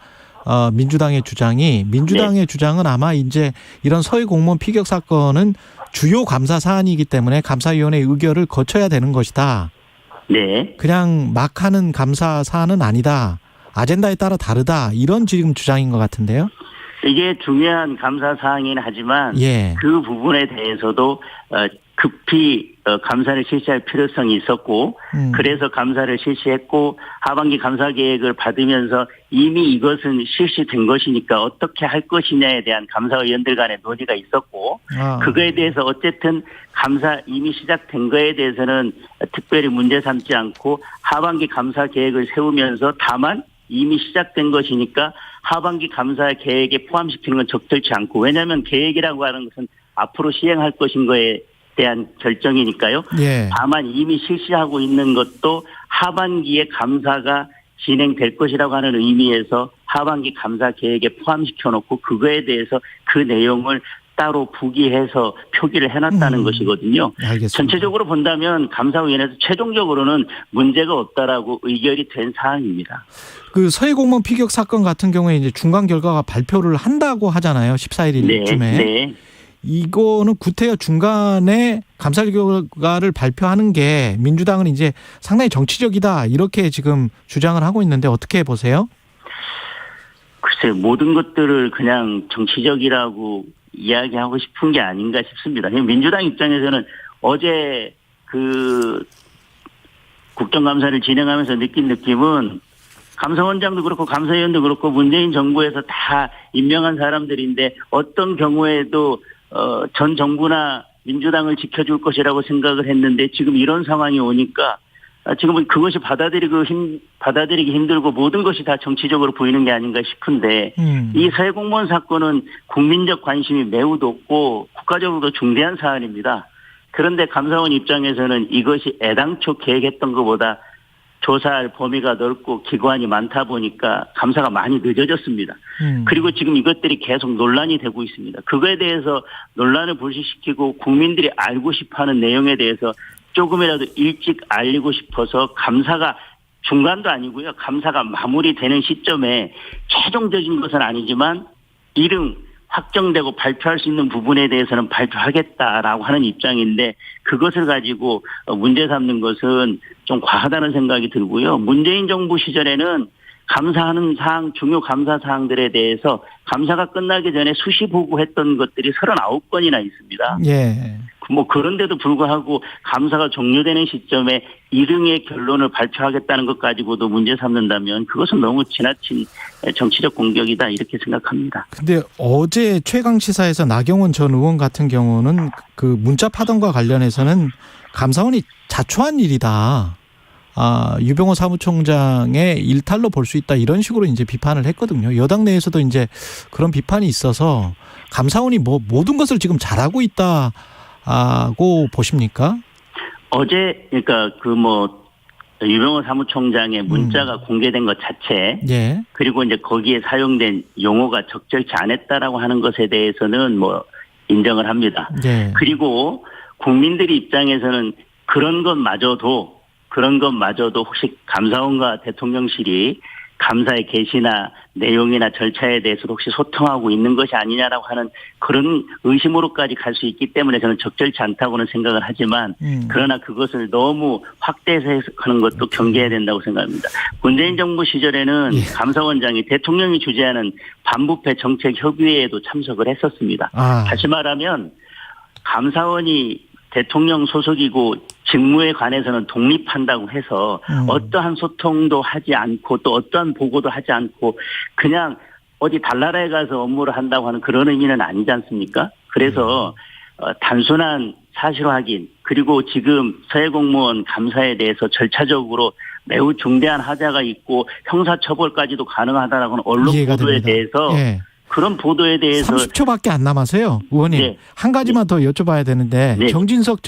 민주당의 주장이 민주당의 주장은 아마 이제 이런 서해 공무원 피격 사건은 주요 감사 사안이기 때문에 감사위원회 의결을 거쳐야 되는 것이다. 네. 그냥 막 하는 감사 사안은 아니다. 아젠다에 따라 다르다. 이런 지금 주장인 것 같은데요. 이게 중요한 감사 사항이긴 하지만 예. 그 부분에 대해서도 급히 감사를 실시할 필요성이 있었고 그래서 감사를 실시했고 하반기 감사 계획을 받으면서 이미 이것은 실시된 것이니까 어떻게 할 것이냐에 대한 감사위원들 간의 논의가 있었고 그거에 대해서 어쨌든 감사 이미 시작된 거에 대해서는 특별히 문제 삼지 않고 하반기 감사 계획을 세우면서 다만 이미 시작된 것이니까 하반기 감사 계획에 포함시키는 건 적절치 않고 왜냐하면 계획이라고 하는 것은 앞으로 시행할 것인 거에 대한 결정이니까요. 예. 다만 이미 실시하고 있는 것도 하반기에 감사가 진행될 것이라고 하는 의미에서 하반기 감사 계획에 포함시켜놓고 그거에 대해서 그 내용을 따로 부기해서 표기를 해놨다는 것이거든요. 알겠습니다. 전체적으로 본다면 감사위원회에서 최종적으로는 문제가 없다라고 의결이 된 사항입니다. 그 서해 공무원 피격 사건 같은 경우에 이제 중간 결과가 발표를 한다고 하잖아요. 14일쯤에. 네. 이거는 구태여 중간에 감사 결과를 발표하는 게 민주당은 이제 상당히 정치적이다 이렇게 지금 주장을 하고 있는데 어떻게 보세요? 글쎄요. 모든 것들을 그냥 정치적이라고 이야기하고 싶은 게 아닌가 싶습니다. 민주당 입장에서는 어제 그 국정감사를 진행하면서 느낀 느낌은 감사원장도 그렇고 감사위원도 그렇고 문재인 정부에서 다 임명한 사람들인데 어떤 경우에도 전 정부나 민주당을 지켜줄 것이라고 생각을 했는데 지금 이런 상황이 오니까 지금은 그것이 받아들이기 힘들고 모든 것이 다 정치적으로 보이는 게 아닌가 싶은데 이 서해 공무원 사건은 국민적 관심이 매우 높고 국가적으로도 중대한 사안입니다. 그런데 감사원 입장에서는 이것이 애당초 계획했던 것보다 조사할 범위가 넓고 기관이 많다 보니까 감사가 많이 늦어졌습니다. 그리고 지금 이것들이 계속 논란이 되고 있습니다. 그거에 대해서 논란을 불식시키고 국민들이 알고 싶어하는 내용에 대해서 조금이라도 일찍 알리고 싶어서 감사가 중간도 아니고요. 감사가 마무리되는 시점에 최종적인 것은 아니지만 이름 확정되고 발표할 수 있는 부분에 대해서는 발표하겠다라고 하는 입장인데 그것을 가지고 문제 삼는 것은 좀 과하다는 생각이 들고요. 문재인 정부 시절에는 감사하는 사항, 중요 감사 사항들에 대해서 감사가 끝나기 전에 수시 보고했던 것들이 39건이나 있습니다. 예. 그런데도 불구하고 감사가 종료되는 시점에 일응의 결론을 발표하겠다는 것 가지고도 문제 삼는다면 그것은 너무 지나친 정치적 공격이다 이렇게 생각합니다. 근데 어제 최강시사에서 나경원 전 의원 같은 경우는 그 문자 파동과 관련해서는 감사원이 자초한 일이다. 유병호 사무총장의 일탈로 볼 수 있다 이런 식으로 이제 비판을 했거든요. 여당 내에서도 이제 그런 비판이 있어서 감사원이 모든 것을 지금 잘하고 있다고 보십니까? 어제 그러니까 유병호 사무총장의 문자가 공개된 것 자체, 예. 그리고 이제 거기에 사용된 용어가 적절치 않았다라고 하는 것에 대해서는 인정을 합니다. 예. 그리고 국민들의 입장에서는 그런 것마저도 혹시 감사원과 대통령실이 감사의 개시나 내용이나 절차에 대해서 혹시 소통하고 있는 것이 아니냐라고 하는 그런 의심으로까지 갈 수 있기 때문에 저는 적절치 않다고는 생각을 하지만 그러나 그것을 너무 확대해서 해석하는 것도 경계해야 된다고 생각합니다. 문재인 정부 시절에는 감사원장이 대통령이 주재하는 반부패 정책협의회에도 참석을 했었습니다. 다시 말하면 감사원이 대통령 소속이고 직무에 관해서는 독립한다고 해서 어떠한 소통도 하지 않고 또 어떠한 보고도 하지 않고 그냥 어디 달나라에 가서 업무를 한다고 하는 그런 의미는 아니지 않습니까? 그래서 단순한 사실 확인 그리고 지금 서해 공무원 감사에 대해서 절차적으로 매우 중대한 하자가 있고 형사처벌까지도 가능하다라고 하는 언론 보도에 대해서 그런 보도에 대해서 30초밖에 안 남아서요, 의원님. 네. 한 가지만 더 여쭤봐야 되는데 네. 정진석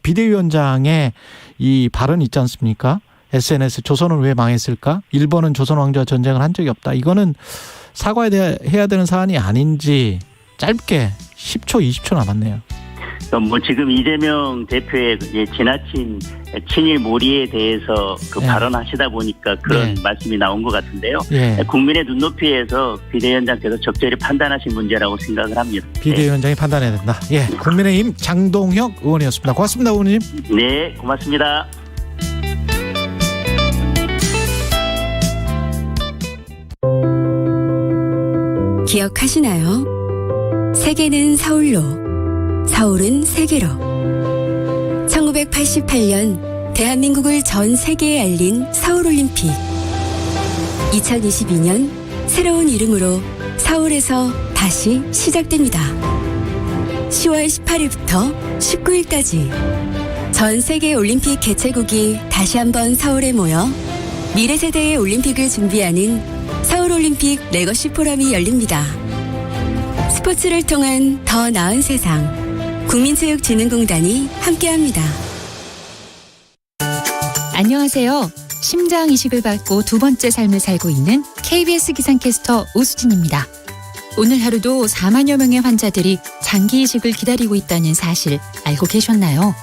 비대위원장의 이 발언 있지 않습니까? SNS 조선은 왜 망했을까? 일본은 조선 왕조와 전쟁을 한 적이 없다. 이거는 사과해야 되는 사안이 아닌지 짧게 10초, 20초 남았네요. 지금 이재명 대표의 지나친 친일 몰이에 대해서 발언하시다 보니까 그런 말씀이 나온 것 같은데요. 국민의 눈높이에서 비대위원장께서 적절히 판단하신 문제라고 생각을 합니다. 비대위원장이 판단해야 된다. 국민의힘 장동혁 의원이었습니다. 고맙습니다, 의원님. 네, 고맙습니다. 기억하시나요? 세계는 서울로, 서울은 세계로. 1988년 대한민국을 전 세계에 알린 서울올림픽. 2022년 새로운 이름으로 서울에서 다시 시작됩니다. 10월 18일부터 19일까지 전 세계 올림픽 개최국이 다시 한번 서울에 모여 미래 세대의 올림픽을 준비하는 서울올림픽 레거시 포럼이 열립니다. 스포츠를 통한 더 나은 세상, 국민체육진흥공단이 함께합니다. 안녕하세요. 심장 이식을 받고 두 번째 삶을 살고 있는 KBS 기상캐스터 오수진입니다. 오늘 하루도 4만여 명의 환자들이 장기 이식을 기다리고 있다는 사실 알고 계셨나요?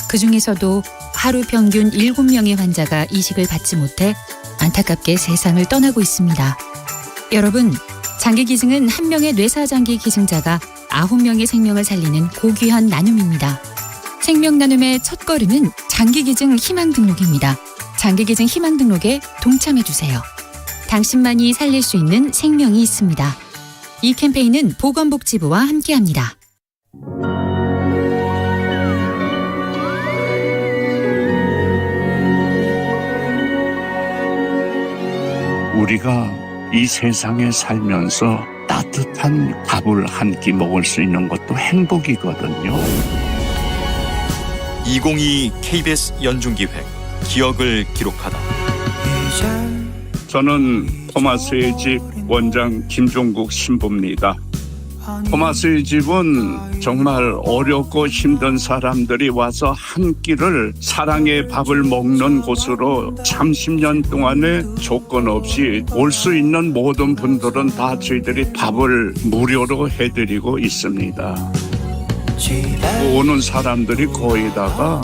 그중에서도 하루 평균 7명의 환자가 이식을 받지 못해 안타깝게 세상을 떠나고 있습니다. 여러분, 장기 기증은 한 명의 뇌사장기 기증자가 9명의 생명을 살리는 고귀한 나눔입니다. 생명 나눔의 첫걸음은 장기 기증 희망 등록입니다. 장기 기증 희망 등록에 동참해주세요. 당신만이 살릴 수 있는 생명이 있습니다. 이 캠페인은 보건복지부와 함께합니다. 우리가 이 세상에 살면서 따뜻한 밥을 한 끼 먹을 수 있는 것도 행복이거든요. 2022 KBS 연중기획 기억을 기록하다. 저는 토마스의 집 원장 김종국 신부입니다. 토마스의 집은 정말 어렵고 힘든 사람들이 와서 한 끼를 사랑의 밥을 먹는 곳으로 30년 동안에 조건 없이 올 수 있는 모든 분들은 다 저희들이 밥을 무료로 해드리고 있습니다. 오는 사람들이 거의 다가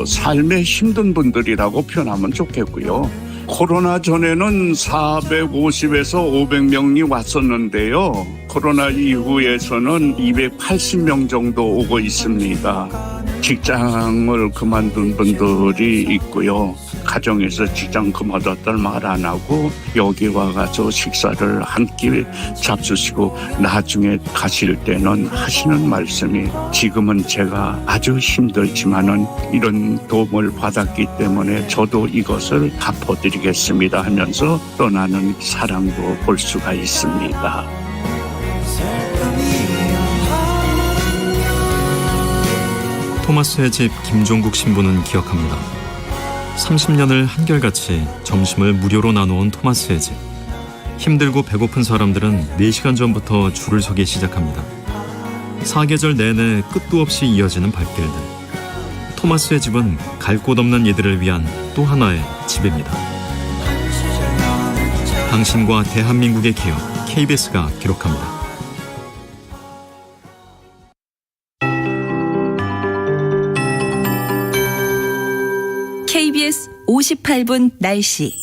삶에 힘든 분들이라고 표현하면 좋겠고요. 코로나 전에는 450에서 500명이 왔었는데요. 코로나 이후에서는 280명 정도 오고 있습니다. 직장을 그만둔 분들이 있고요. 가정에서 직장 그만뒀다는 말 안 하고 여기 와가지고 식사를 한 끼 잡수시고 나중에 가실 때는 하시는 말씀이 지금은 제가 아주 힘들지만은 이런 도움을 받았기 때문에 저도 이것을 갚아드리겠습니다 하면서 떠나는 사랑도 볼 수가 있습니다. 토마스의 집 김종국 신부는 기억합니다. 30년을 한결같이 점심을 무료로 나누어온 토마스의 집. 힘들고 배고픈 사람들은 4시간 전부터 줄을 서기 시작합니다. 사계절 내내 끝도 없이 이어지는 발길들. 토마스의 집은 갈 곳 없는 이들을 위한 또 하나의 집입니다. 당신과 대한민국의 기억, KBS가 기록합니다. KBS 58분 날씨.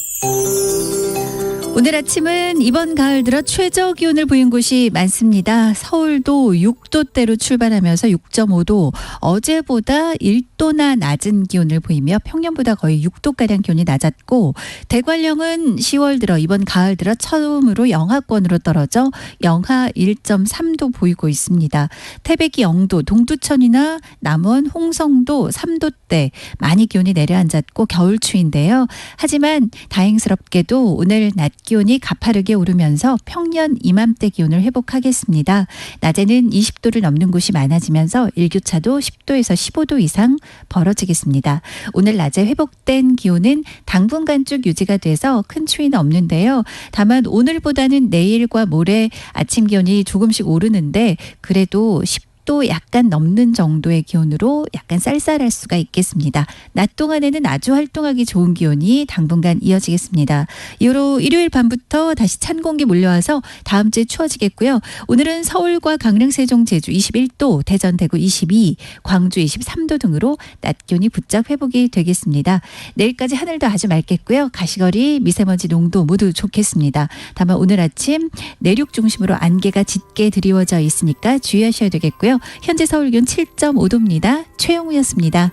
오늘 아침은 이번 가을 들어 최저 기온을 보인 곳이 많습니다. 서울도 6도대로 출발하면서 6.5도, 어제보다 1도나 낮은 기온을 보이며 평년보다 거의 6도가량 기온이 낮았고, 대관령은 10월 들어 이번 가을 들어 처음으로 영하권으로 떨어져 영하 1.3도 보이고 있습니다. 태백이 0도, 동두천이나 남원, 홍성도 3도대 많이 기온이 내려앉았고 겨울 추위인데요. 하지만 다행스럽게도 오늘 낮 기온이 가파르게 오르면서 평년 이맘때 기온을 회복하겠습니다. 낮에는 20도를 넘는 곳이 많아지면서 일교차도 10도에서 15도 이상 벌어지겠습니다. 오늘 낮에 회복된 기온은 당분간 쭉 유지가 돼서 큰 추위는 없는데요. 다만 오늘보다는 내일과 모레 아침 기온이 조금씩 오르는데 그래도 10도 약간 넘는 정도의 기온으로 약간 쌀쌀할 수가 있겠습니다. 낮 동안에는 아주 활동하기 좋은 기온이 당분간 이어지겠습니다. 이후로 일요일 밤부터 다시 찬 공기 몰려와서 다음 주에 추워지겠고요. 오늘은 서울과 강릉, 세종, 제주 21도, 대전, 대구 22, 광주 23도 등으로 낮 기온이 부쩍 회복이 되겠습니다. 내일까지 하늘도 아주 맑겠고요. 가시거리, 미세먼지 농도 모두 좋겠습니다. 다만 오늘 아침 내륙 중심으로 안개가 짙게 드리워져 있으니까 주의하셔야 되겠고요. 현재 서울 기온 7.5도입니다. 최영우였습니다.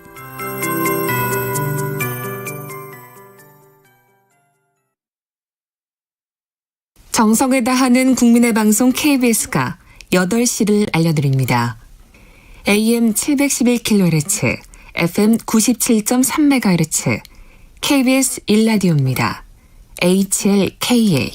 정성을 다하는 국민의 방송 KBS가 8시를 알려드립니다. AM 711kHz, FM 97.3MHz KBS 1라디오입니다. HLKA.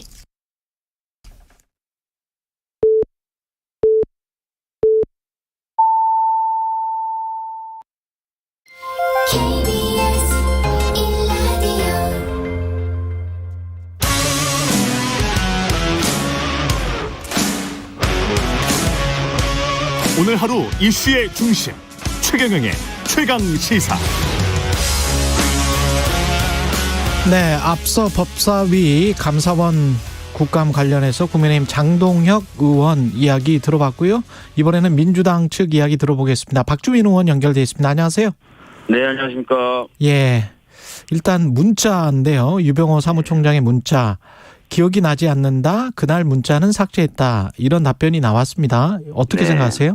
오늘 하루 이슈의 중심 최경영의 최강 시사. 네, 앞서 법사위 감사원 국감 관련해서 국민의힘 장동혁 의원 이야기 들어봤고요. 이번에는 민주당 측 이야기 들어보겠습니다. 박주민 의원 연결돼 있습니다. 안녕하세요. 네, 안녕하십니까. 예, 일단 문자인데요. 유병호 사무총장의 문자. 기억이 나지 않는다. 그날 문자는 삭제했다. 이런 답변이 나왔습니다. 어떻게 생각하세요?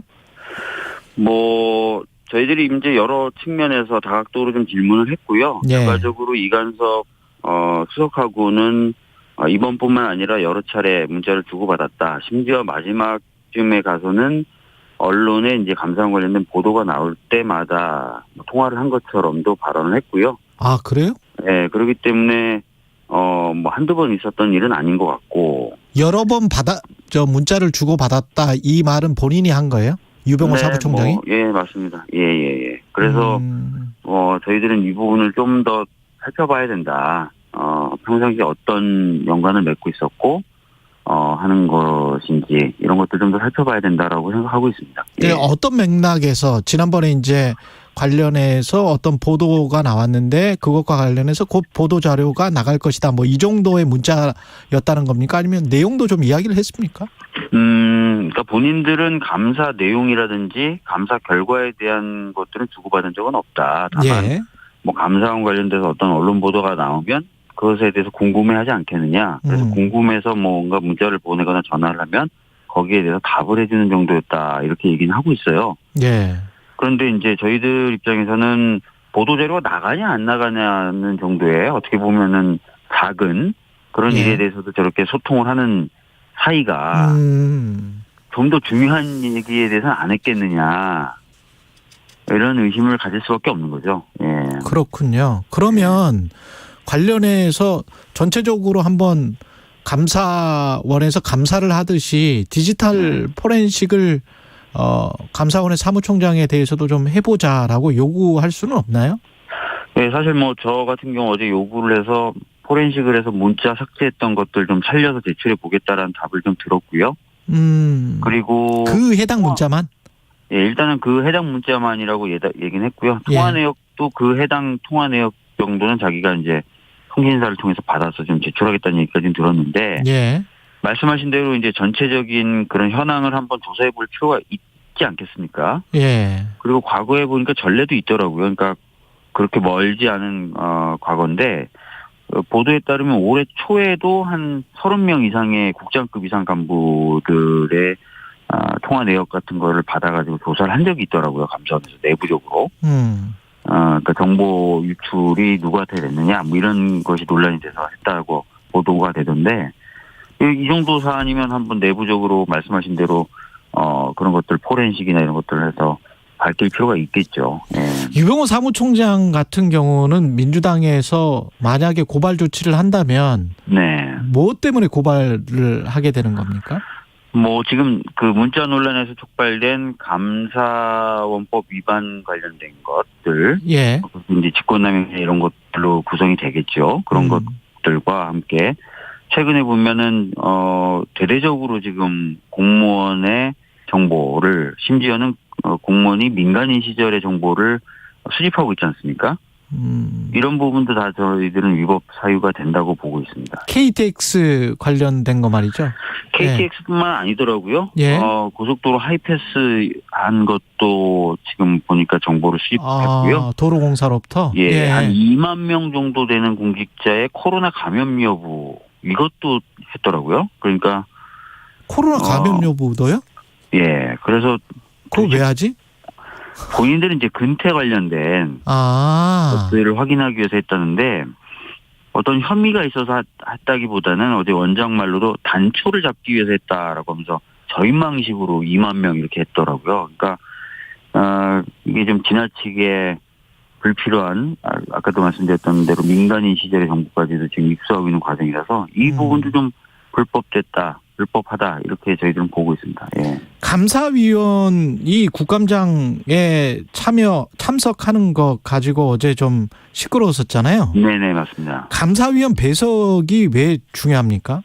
저희들이 이제 여러 측면에서 다각도로 좀 질문을 했고요. 결과적으로 이간섭 수석하고는 이번뿐만 아니라 여러 차례 문자를 주고받았다. 심지어 마지막쯤에 가서는 언론에 이제 감사원 관련된 보도가 나올 때마다 통화를 한 것처럼도 발언을 했고요. 아, 그래요? 네, 그렇기 때문에 한두 번 있었던 일은 아닌 것 같고. 여러 번 문자를 주고받았다. 이 말은 본인이 한 거예요? 유병호 사무총장이? 예, 맞습니다. 예. 그래서, 저희들은 이 부분을 좀 더 살펴봐야 된다. 평상시에 어떤 연관을 맺고 있었고, 하는 것인지, 이런 것들 좀 더 살펴봐야 된다라고 생각하고 있습니다. 네, 어떤 맥락에서, 지난번에 이제 관련해서 어떤 보도가 나왔는데, 그것과 관련해서 곧 보도 자료가 나갈 것이다. 이 정도의 문자였다는 겁니까? 아니면 내용도 좀 이야기를 했습니까? 그러니까 본인들은 감사 내용이라든지 감사 결과에 대한 것들은 주고받은 적은 없다. 다만 감사원 관련돼서 어떤 언론 보도가 나오면 그것에 대해서 궁금해하지 않겠느냐. 그래서 궁금해서 뭔가 문자를 보내거나 전화를 하면 거기에 대해서 답을 해주는 정도였다. 이렇게 얘기는 하고 있어요. 예. 그런데 이제 저희들 입장에서는 보도 자료가 나가냐 안 나가냐는 정도의 어떻게 보면은 작은 그런 일에 대해서도 저렇게 소통을 하는 사이가 좀 더 중요한 얘기에 대해서는 안 했겠느냐 이런 의심을 가질 수밖에 없는 거죠. 예. 그렇군요. 그러면 관련해서 전체적으로 한번 감사원에서 감사를 하듯이 디지털 포렌식을 감사원의 사무총장에 대해서도 좀 해보자라고 요구할 수는 없나요? 네, 사실 저 같은 경우 어제 요구를 해서 포렌식을 해서 문자 삭제했던 것들 좀 살려서 제출해 보겠다라는 답을 좀 들었고요. 그리고 그 해당 문자만? 예, 일단은 그 해당 문자만이라고 얘기는 했고요. 통화 내역도 그 해당 통화 내역 정도는 자기가 이제 통신사를 통해서 받아서 좀 제출하겠다는 얘기까지는 들었는데, 말씀하신 대로 이제 전체적인 그런 현황을 한번 조사해 볼 필요가 있지 않겠습니까? 예. 그리고 과거에 보니까 전례도 있더라고요. 그러니까 그렇게 멀지 않은 과거인데. 보도에 따르면 올해 초에도 한 30명 이상의 국장급 이상 간부들의 통화 내역 같은 거를 받아가지고 조사를 한 적이 있더라고요. 감사원에서 내부적으로. 그러니까 정보 유출이 누구한테 됐느냐 이런 것이 논란이 돼서 했다고 보도가 되던데 이 정도 사안이면 한번 내부적으로 말씀하신 대로 그런 것들 포렌식이나 이런 것들을 해서 밝힐 필요가 있겠죠. 유병호 사무총장 같은 경우는 민주당에서 만약에 고발 조치를 한다면 뭐 때문에 고발을 하게 되는 겁니까? 지금 그 문자 논란에서 촉발된 감사원법 위반 관련된 것들, 이제 직권남용 이런 것들로 구성이 되겠죠. 그런 것들과 함께 최근에 보면은 대대적으로 지금 공무원의 정보를 심지어는 공무원이 민간인 시절의 정보를 수집하고 있지 않습니까? 이런 부분도 다 저희들은 위법 사유가 된다고 보고 있습니다. KTX 관련된 거 말이죠? KTX뿐만 아니더라고요. 고속도로 하이패스 한 것도 지금 보니까 정보를 수집했고요. 도로공사로부터? 한 2만 명 정도 되는 공직자의 코로나 감염 여부 이것도 했더라고요. 그러니까 코로나 감염 여부도요? 그래서 그거 왜 하지? 본인들은 이제 근태 관련된 것들을 확인하기 위해서 했다는데 어떤 혐의가 있어서 했다기보다는 어제 원장 말로도 단초를 잡기 위해서 했다라고 하면서 저인망식으로 2만 명 이렇게 했더라고요. 그러니까 이게 좀 지나치게 불필요한 아까도 말씀드렸던 대로 민간인 시절의 정보까지도 지금 입수하고 있는 과정이라서 이 부분도 좀 불법하다 이렇게 저희들은 보고 있습니다. 예. 감사위원이 국감장에 참석하는 거 가지고 어제 좀 시끄러웠었잖아요. 네네 맞습니다. 감사위원 배석이 왜 중요합니까?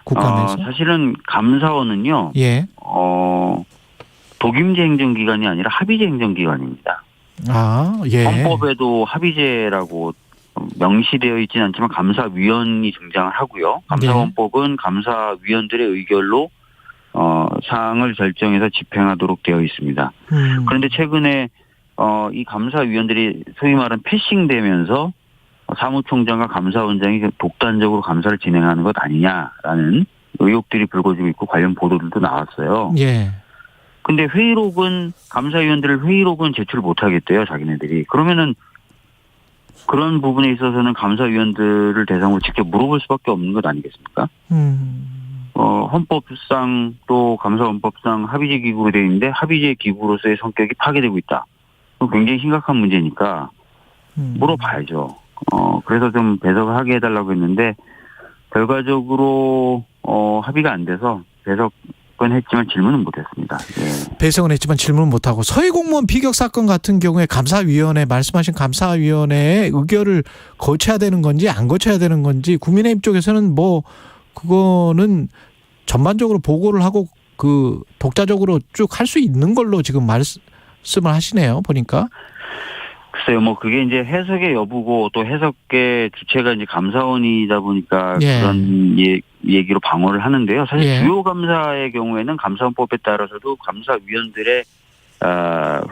국감에서? 사실은 감사원은요. 예. 독임제 행정기관이 아니라 합의제 행정기관입니다. 아, 예. 헌법에도 합의제라고 명시되어 있지는 않지만 감사위원이 등장을 하고요. 감사원법은 감사위원들의 의결로 사항을 결정해서 집행하도록 되어 있습니다. 그런데 최근에 이 감사위원들이 소위 말하는 패싱되면서 사무총장과 감사원장이 독단적으로 감사를 진행하는 것 아니냐라는 의혹들이 불거지고 있고 관련 보도들도 나왔어요. 예. 근데 회의록은 감사위원들 회의록은 제출 못하겠대요, 자기네들이. 그러면은 그런 부분에 있어서는 감사위원들을 대상으로 직접 물어볼 수밖에 없는 것 아니겠습니까? 헌법상 또 감사원법상 합의제 기구로 되어 있는데 합의제 기구로서의 성격이 파괴되고 있다. 굉장히 심각한 문제니까 물어봐야죠. 그래서 좀 배석을 하게 해달라고 했는데 결과적으로 합의가 안 돼서 배석은 했지만 질문은 못했습니다. 예. 배석은 했지만 질문은 못하고 서해 공무원 비격 사건 같은 경우에 감사위원회 말씀하신 감사위원회의 의결을 거쳐야 되는 건지 안 거쳐야 되는 건지 국민의힘 쪽에서는 뭐 그거는 전반적으로 보고를 하고 그 독자적으로 쭉 할 수 있는 걸로 지금 말씀을 하시네요. 보니까. 글쎄요, 뭐 그게 이제 해석의 여부고 또 해석의 주체가 이제 감사원이다 보니까 예. 그런 얘기로 방어를 하는데요. 사실 예. 주요 감사의 경우에는 감사원법에 따라서도 감사위원들의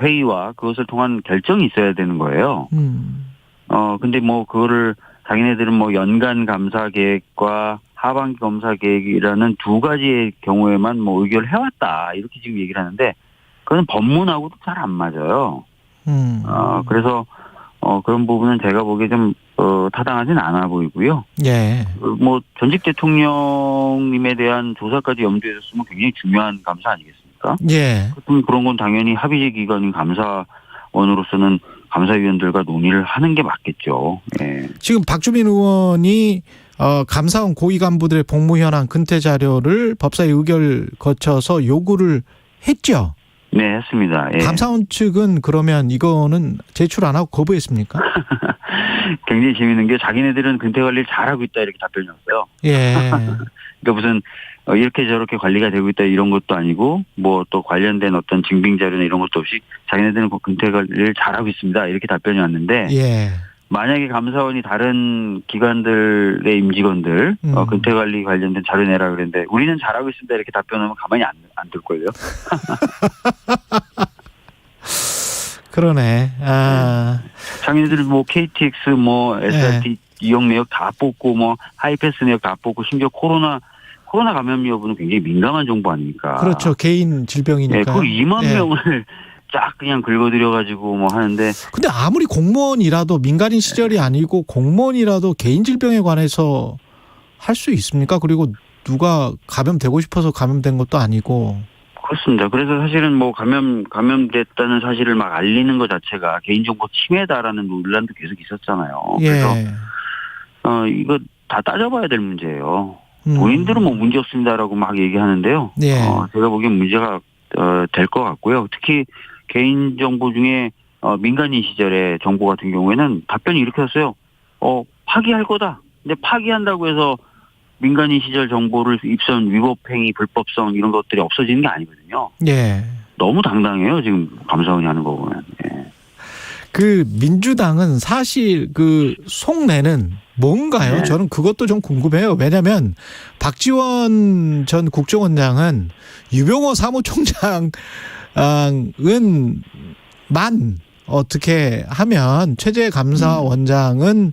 회의와 그것을 통한 결정이 있어야 되는 거예요. 근데 뭐 그거를 자기네들은 뭐 연간 감사 계획과 하반기 검사 계획이라는 두 가지의 경우에만 뭐 의결을 해왔다 이렇게 지금 얘기를 하는데 그건 법문하고도 잘 안 맞아요. 그래서 그런 부분은 제가 보기에 좀 타당하진 않아 보이고요. 예. 뭐 전직 대통령님에 대한 조사까지 염두에 뒀으면 굉장히 중요한 감사 아니겠습니까? 예. 그런 건 당연히 합의제 기관인 감사원으로서는 감사위원들과 논의를 하는 게 맞겠죠. 예. 지금 박주민 의원이 감사원 고위 간부들의 복무 현황 근태 자료를 법사위 의결 거쳐서 요구를 했죠. 네, 했습니다. 예. 감사원 측은 그러면 이거는 제출 안 하고 거부했습니까? 굉장히 재밌는 게 자기네들은 근태 관리를 잘하고 있다 이렇게 답변이 왔어요. 예. 그러니까 무슨 이렇게 저렇게 관리가 되고 있다 이런 것도 아니고 뭐 또 관련된 어떤 증빙 자료나 이런 것도 없이 자기네들은 근태 관리를 잘하고 있습니다 이렇게 답변이 왔는데 예. 만약에 감사원이 다른 기관들의 임직원들 근태 관리 관련된 자료 내라 그랬는데 우리는 잘하고 있습니다 이렇게 답변하면 가만히 안 들걸요. 그러네. 자기네들은 뭐 KTX 뭐 SRT 이용 내역 다 뽑고 뭐 하이패스 내역 다 뽑고 심지어 코로나 감염 여부는 굉장히 민감한 정보 아닙니까? 그렇죠. 개인 질병이니까. 네, 그 2만 명을 쫙 그냥 긁어들여가지고 뭐 하는데. 근데 아무리 공무원이라도 민간인 시절이 아니고 공무원이라도 개인 질병에 관해서 할 수 있습니까? 그리고 누가 감염되고 싶어서 감염된 것도 아니고. 그렇습니다. 그래서 사실은 뭐 감염됐다는 사실을 막 알리는 것 자체가 개인정보 침해다라는 논란도 계속 있었잖아요. 그래서 이거 다 따져봐야 될 문제예요. 본인들은 뭐 문제 없습니다라고 막 얘기하는데요. 예. 제가 보기엔 문제가 될 것 같고요. 특히 개인정보 중에 민간인 시절의 정보 같은 경우에는 답변이 이렇게 왔어요. 파기할 거다. 근데 파기한다고 해서 민간인 시절 정보를 입선 위법행위, 불법성 이런 것들이 없어지는 게 아니거든요. 예. 너무 당당해요. 지금 감사원이 하는 거 보면. 예. 그 민주당은 사실 그 속내는 뭔가요? 네. 저는 그것도 좀 궁금해요. 왜냐하면 박지원 전 국정원장은 유병호 사무총장은 어떻게 하면 최재 감사원장은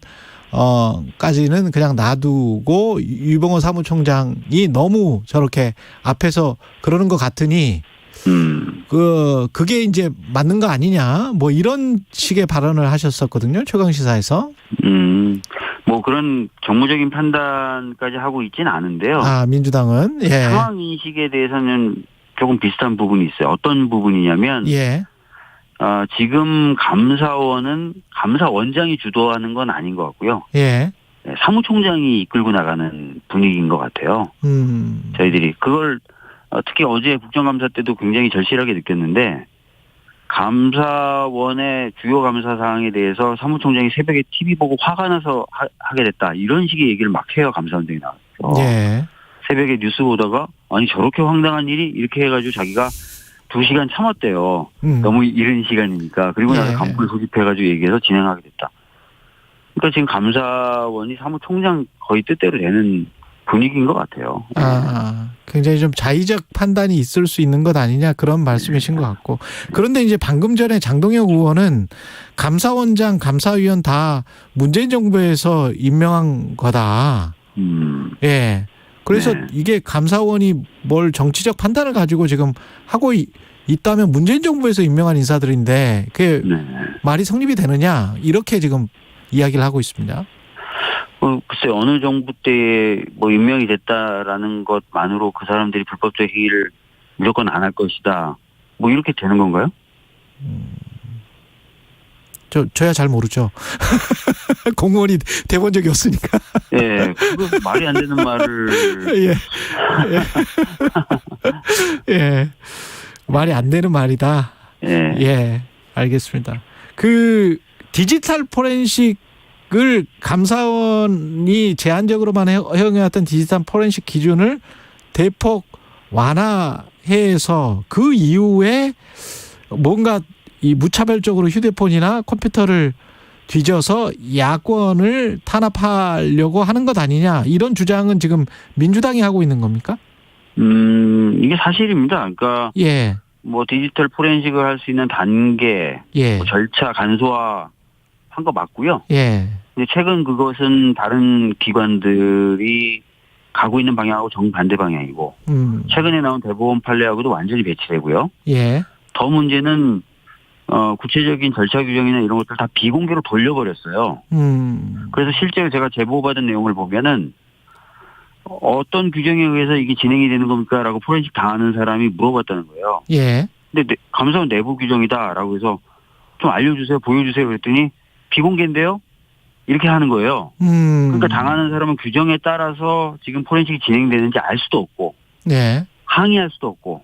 까지는 그냥 놔두고 유병호 사무총장이 너무 저렇게 앞에서 그러는 것 같으니 그게 이제 맞는 거 아니냐 뭐 이런 식의 발언을 하셨었거든요. 최강시사에서. 뭐 그런 정무적인 판단까지 하고 있지는 않은데요. 민주당은 예. 상황 인식에 대해서는 조금 비슷한 부분이 있어요. 어떤 부분이냐면 지금 감사원은 감사원장이 주도하는 건 아닌 것 같고요. 예. 네, 사무총장이 이끌고 나가는 분위기인 것 같아요. 저희들이 그걸 특히 어제 국정감사 때도 굉장히 절실하게 느꼈는데 감사원의 주요 감사 사항에 대해서 사무총장이 새벽에 TV 보고 화가 나서 하게 됐다. 이런 식의 얘기를 막 해요. 감사원장이 나와서. 예. 새벽에 뉴스 보다가 아니 저렇게 황당한 일이 이렇게 해가지고 자기가 2시간 참았대요. 너무 이른 시간이니까. 그리고 나서 간부를 소집해가지고 얘기해서 진행하게 됐다. 그러니까 지금 감사원이 사무총장 거의 뜻대로 되는 분위기인 것 같아요. 굉장히 좀 자의적 판단이 있을 수 있는 것 아니냐 그런 말씀이신 것 같고. 그런데 이제 방금 전에 장동혁 의원은 감사원장, 감사위원 다 문재인 정부에서 임명한 거다. 예. 그래서 네. 이게 감사원이 뭘 정치적 판단을 가지고 지금 하고 있다면 문재인 정부에서 임명한 인사들인데 그게 말이 성립이 되느냐 이렇게 지금 이야기를 하고 있습니다. 글쎄 어느 정부 때에 뭐 임명이 됐다라는 것만으로 그 사람들이 불법적 행위를 무조건 안 할 것이다. 뭐 이렇게 되는 건가요? 저야 잘 모르죠. 공무원이 돼본 적이 없으니까. 예, 그거 말이 안 되는 말을. 예. 예. 말이 안 되는 말이다. 예. 예. 알겠습니다. 그 디지털 포렌식을 감사원이 제한적으로만 허용해왔던 디지털 포렌식 기준을 대폭 완화해서 그 이후에 뭔가 이 무차별적으로 휴대폰이나 컴퓨터를 뒤져서 야권을 탄압하려고 하는 것 아니냐 이런 주장은 지금 민주당이 하고 있는 겁니까? 이게 사실입니다. 그러니까 예. 뭐 디지털 포렌식을 할 수 있는 단계, 예. 뭐 절차 간소화 한 거 맞고요. 예. 근데 최근 그것은 다른 기관들이 가고 있는 방향하고 정반대 방향이고 최근에 나온 대법원 판례하고도 완전히 배치되고요. 예. 더 문제는 구체적인 절차 규정이나 이런 것들 다 비공개로 돌려버렸어요. 그래서 실제로 제가 제보받은 내용을 보면은 어떤 규정에 의해서 이게 진행이 되는 겁니까? 라고 포렌식 당하는 사람이 물어봤다는 거예요. 예. 근데 감사원 내부 규정이다라고 해서 좀 알려주세요, 보여주세요 그랬더니 비공개인데요? 이렇게 하는 거예요. 그러니까 당하는 사람은 규정에 따라서 지금 포렌식이 진행되는지 알 수도 없고 네. 항의할 수도 없고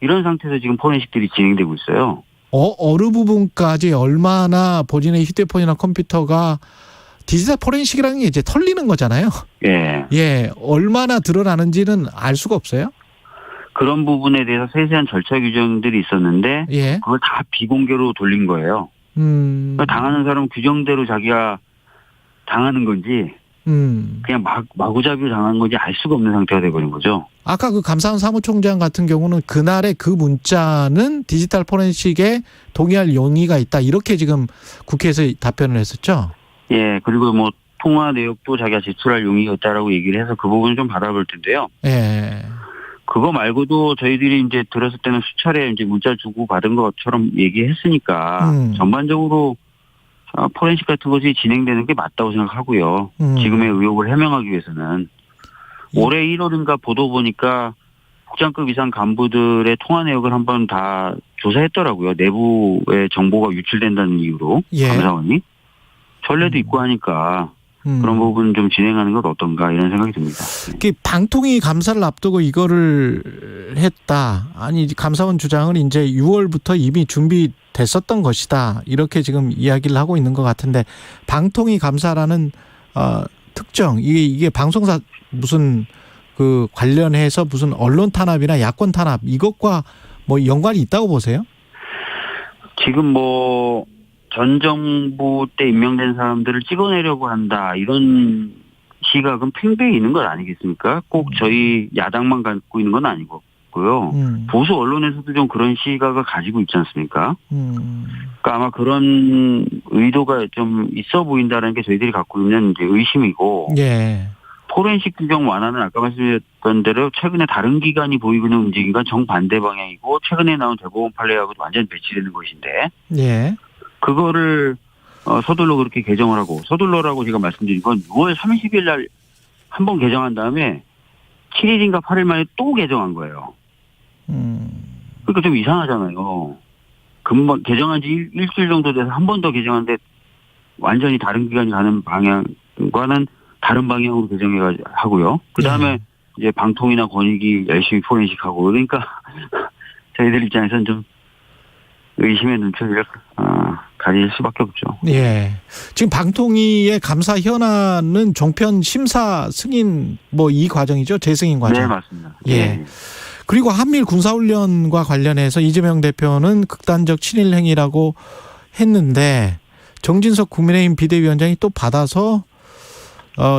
이런 상태에서 지금 포렌식들이 진행되고 있어요. 어느 부분까지 얼마나 본인의 휴대폰이나 컴퓨터가 디지털 포렌식이라는 게 이제 털리는 거잖아요. 예. 예. 얼마나 드러나는지는 알 수가 없어요. 그런 부분에 대해서 세세한 절차 규정들이 있었는데 예. 그걸 다 비공개로 돌린 거예요. 그러니까 당하는 사람은 규정대로 자기가 당하는 건지 그냥 마구잡이로 당한 건지 알 수가 없는 상태가 돼버린 거죠. 아까 그 감사원 사무총장 같은 경우는 그날의 그 문자는 디지털 포렌식에 동의할 용의가 있다. 이렇게 지금 국회에서 답변을 했었죠. 예. 그리고 뭐 통화 내역도 자기가 제출할 용의가 있다라고 얘기를 해서 그 부분을 좀 받아볼 텐데요. 예. 그거 말고도 저희들이 이제 들었을 때는 수차례 이제 문자 주고 받은 것처럼 얘기했으니까 전반적으로 포렌식 같은 것이 진행되는 게 맞다고 생각하고요. 지금의 의혹을 해명하기 위해서는 올해 1월인가 보도 보니까 국장급 이상 간부들의 통화 내역을 한번 다 조사했더라고요. 내부의 정보가 유출된다는 이유로 예. 감사원이 전례도 있고 하니까 그런 부분 좀 진행하는 것 어떤가 이런 생각이 듭니다. 방통위 감사를 앞두고 이거를 했다. 아니 감사원 주장은 이제 6월부터 이미 준비됐었던 것이다. 이렇게 지금 이야기를 하고 있는 것 같은데 방통위 감사라는 특정 이게 방송사 무슨 그 관련해서 무슨 언론 탄압이나 야권 탄압 이것과 뭐 연관이 있다고 보세요? 지금 뭐 전 정부 때 임명된 사람들을 찍어내려고 한다 이런 시각은 팽배히 있는 것 아니겠습니까? 꼭 저희 야당만 갖고 있는 건 아니고요. 보수 언론에서도 좀 그런 시각을 가지고 있지 않습니까? 그러니까 아마 그런 의도가 좀 있어 보인다는 게 저희들이 갖고 있는 이제 의심이고. 예. 포렌식 규정 완화는 아까 말씀드렸던 대로 최근에 다른 기관이 보이고 있는 움직임과 정반대 방향이고 최근에 나온 대법원 판례하고도 완전히 배치되는 것인데. 예. 그거를 서둘러 그렇게 개정을 하고 서둘러라고 제가 말씀드린 건 6월 30일 날 한 번 개정한 다음에 7일인가 8일 만에 또 개정한 거예요. 그러니까 좀 이상하잖아요. 금방 개정한 지 일주일 정도 돼서 한 번 더 개정하는데 완전히 다른 기관이 가는 방향과는 다른 방향으로 개정해 하고요. 그다음에 이제 방통이나 권익위 열심히 포렌식하고 그러니까 저희들 입장에서는 좀 의심의 눈초리를 가질 수밖에 없죠. 예. 지금 방통위의 감사 현안은 종편 심사 승인 뭐 이 과정이죠. 재승인 과정. 네, 맞습니다. 예. 그리고 한미일 군사훈련과 관련해서 이재명 대표는 극단적 친일 행위라고 했는데 정진석 국민의힘 비대위원장이 또 받아서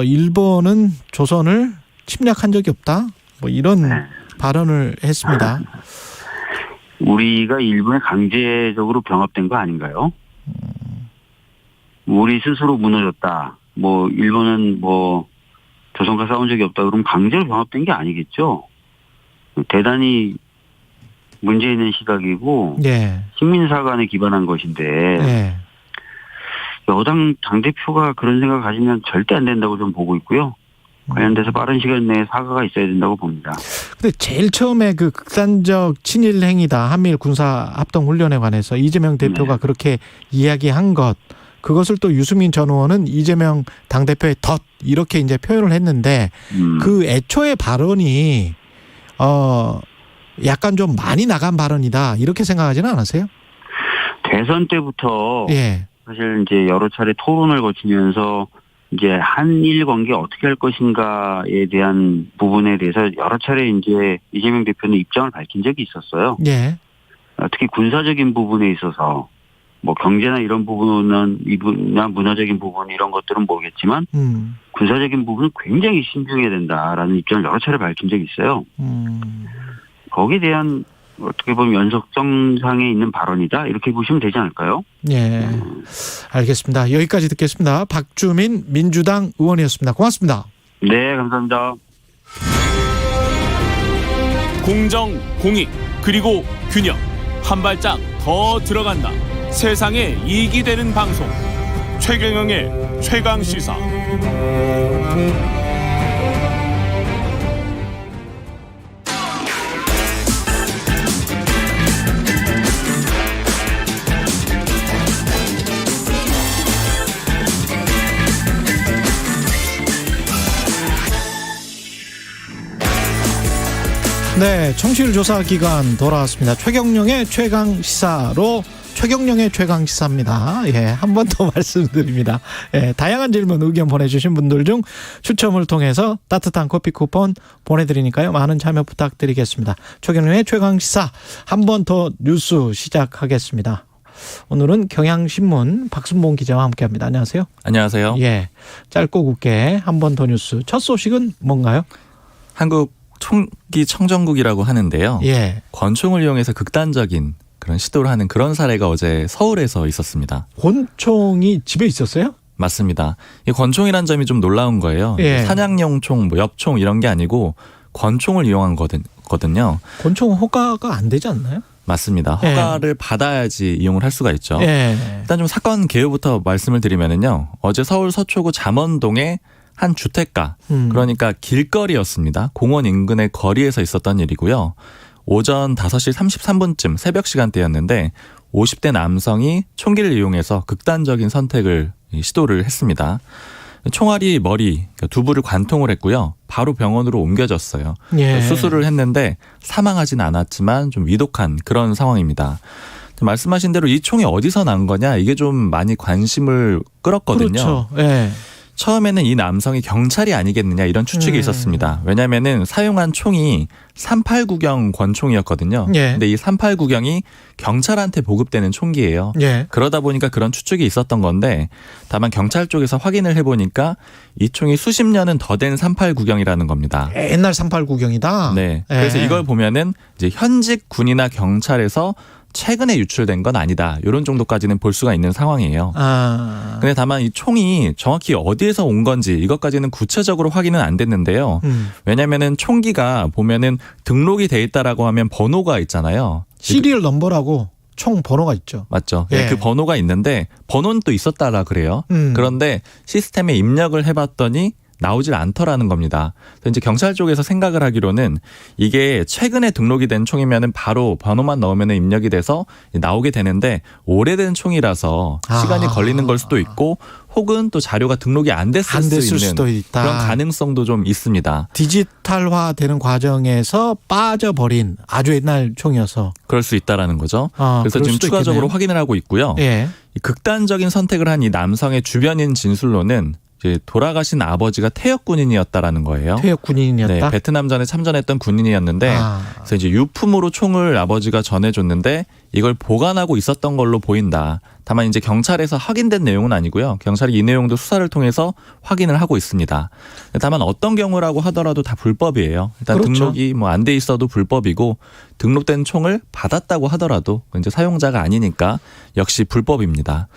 일본은 조선을 침략한 적이 없다. 뭐 이런 발언을 했습니다. 우리가 일본에 강제적으로 병합된 거 아닌가요? 우리 스스로 무너졌다. 뭐 일본은 뭐 조선과 싸운 적이 없다. 그러면 강제로 병합된 게 아니겠죠. 대단히 문제 있는 시각이고 식민사관에 기반한 것인데 여당 당대표가 그런 생각을 가지면 절대 안 된다고 좀 보고 있고요. 관련돼서 빠른 시간 내에 사과가 있어야 된다고 봅니다. 근데 제일 처음에 그 극단적 친일 행위다. 한미일 군사 합동 훈련에 관해서 이재명 대표가 그렇게 이야기한 것. 그것을 또 유승민 전 의원은 이재명 당대표의 덫 이렇게 이제 표현을 했는데 그 애초의 발언이 약간 좀 많이 나간 발언이다. 이렇게 생각하지는 않으세요? 대선 때부터 사실 이제 여러 차례 토론을 거치면서 이제 한일 관계 어떻게 할 것인가에 대한 부분에 대해서 여러 차례 이제 이재명 대표는 입장을 밝힌 적이 있었어요. 특히 군사적인 부분에 있어서 뭐 경제나 이런 부분은 이나 문화적인 부분 이런 것들은 모르겠지만 군사적인 부분은 굉장히 신중해야 된다라는 입장을 여러 차례 밝힌 적이 있어요. 거기에 대한 어떻게 보면 연속성상에 있는 발언이다 이렇게 보시면 되지 않을까요? 예, 알겠습니다. 여기까지 듣겠습니다. 박주민 민주당 의원이었습니다. 고맙습니다. 네, 감사합니다. 공정, 공익, 그리고 균형. 한 발짝 더 들어간다. 세상에 이익이 되는 방송. 최경영의 최강시사. 네, 청취율 조사 기간 돌아왔습니다. 최경영의 최강시사로 최경영의 최강시사입니다. 예, 한 번 더 말씀드립니다. 예, 다양한 질문 의견 보내주신 분들 중 추첨을 통해서 따뜻한 커피 쿠폰 보내드리니까요. 많은 참여 부탁드리겠습니다. 최경영의 최강시사 한 번 더 뉴스 시작하겠습니다. 오늘은 경향신문 박순봉 기자와 함께합니다. 안녕하세요. 안녕하세요. 예, 짧고 굵게 한 번 더 뉴스. 첫 소식은 뭔가요? 한국 총기 청정국이라고 하는데요. 권총을 이용해서 극단적인 그런 시도를 하는 그런 사례가 어제 서울에서 있었습니다. 권총이 집에 있었어요? 맞습니다. 이 권총이란 점이 좀 놀라운 거예요. 사냥용 총, 뭐 엽총 이런 게 아니고 권총을 이용한 거거든요. 권총은 허가가 안 되지 않나요? 맞습니다. 허가를 받아야지 이용을 할 수가 있죠. 일단 좀 사건 개요부터 말씀을 드리면은요. 어제 서울 서초구 잠원동에 한 주택가, 그러니까 길거리였습니다. 공원 인근의 거리에서 있었던 일이고요. 오전 5시 33분쯤 새벽 시간대였는데 50대 남성이 총기를 이용해서 극단적인 선택을 시도를 했습니다. 총알이 머리, 두부를 관통을 했고요. 바로 병원으로 옮겨졌어요. 수술을 했는데 사망하진 않았지만 좀 위독한 그런 상황입니다. 말씀하신 대로 이 총이 어디서 난 거냐 이게 좀 많이 관심을 끌었거든요. 그렇죠. 처음에는 이 남성이 경찰이 아니겠느냐 이런 추측이 있었습니다. 왜냐하면은 사용한 총이 389경 권총이었거든요. 근데 이 389경이 경찰한테 보급되는 총기예요. 그러다 보니까 그런 추측이 있었던 건데 다만 경찰 쪽에서 확인을 해보니까 이 총이 수십 년은 더 된 389경이라는 겁니다. 옛날 389경이다? 네. 그래서 이걸 보면은 이제 현직 군이나 경찰에서 최근에 유출된 건 아니다. 이런 정도까지는 볼 수가 있는 상황이에요. 근데 다만 이 총이 정확히 어디에서 온 건지 이것까지는 구체적으로 확인은 안 됐는데요. 왜냐면은 총기가 보면은 등록이 돼 있다라고 하면 번호가 있잖아요. 시리얼 넘버라고 총 번호가 있죠. 맞죠. 그 번호가 있는데 번호는 또 있었다라 그래요. 그런데 시스템에 입력을 해봤더니 나오질 않더라는 겁니다. 그래서 이제 경찰 쪽에서 생각을 하기로는 이게 최근에 등록이 된 총이면은 바로 번호만 넣으면 입력이 돼서 나오게 되는데 오래된 총이라서 시간이 걸리는 걸 수도 있고 혹은 또 자료가 등록이 안 됐을 수도 있다. 그런 가능성도 좀 있습니다. 디지털화되는 과정에서 빠져버린 아주 옛날 총이어서 그럴 수 있다라는 거죠. 그래서 지금 추가적으로 있겠네요. 확인을 하고 있고요. 예. 이 극단적인 선택을 한 이 남성의 주변인 진술로는 이제 돌아가신 아버지가 퇴역 군인이었다라는 거예요. 퇴역 군인이었다. 네, 베트남전에 참전했던 군인이었는데 그래서 이제 유품으로 총을 아버지가 전해줬는데 이걸 보관하고 있었던 걸로 보인다. 다만 이제 경찰에서 확인된 내용은 아니고요. 경찰이 이 내용도 수사를 통해서 확인을 하고 있습니다. 다만 어떤 경우라고 하더라도 다 불법이에요. 일단 그렇죠. 등록이 뭐 안 돼 있어도 불법이고 등록된 총을 받았다고 하더라도 이제 사용자가 아니니까 역시 불법입니다.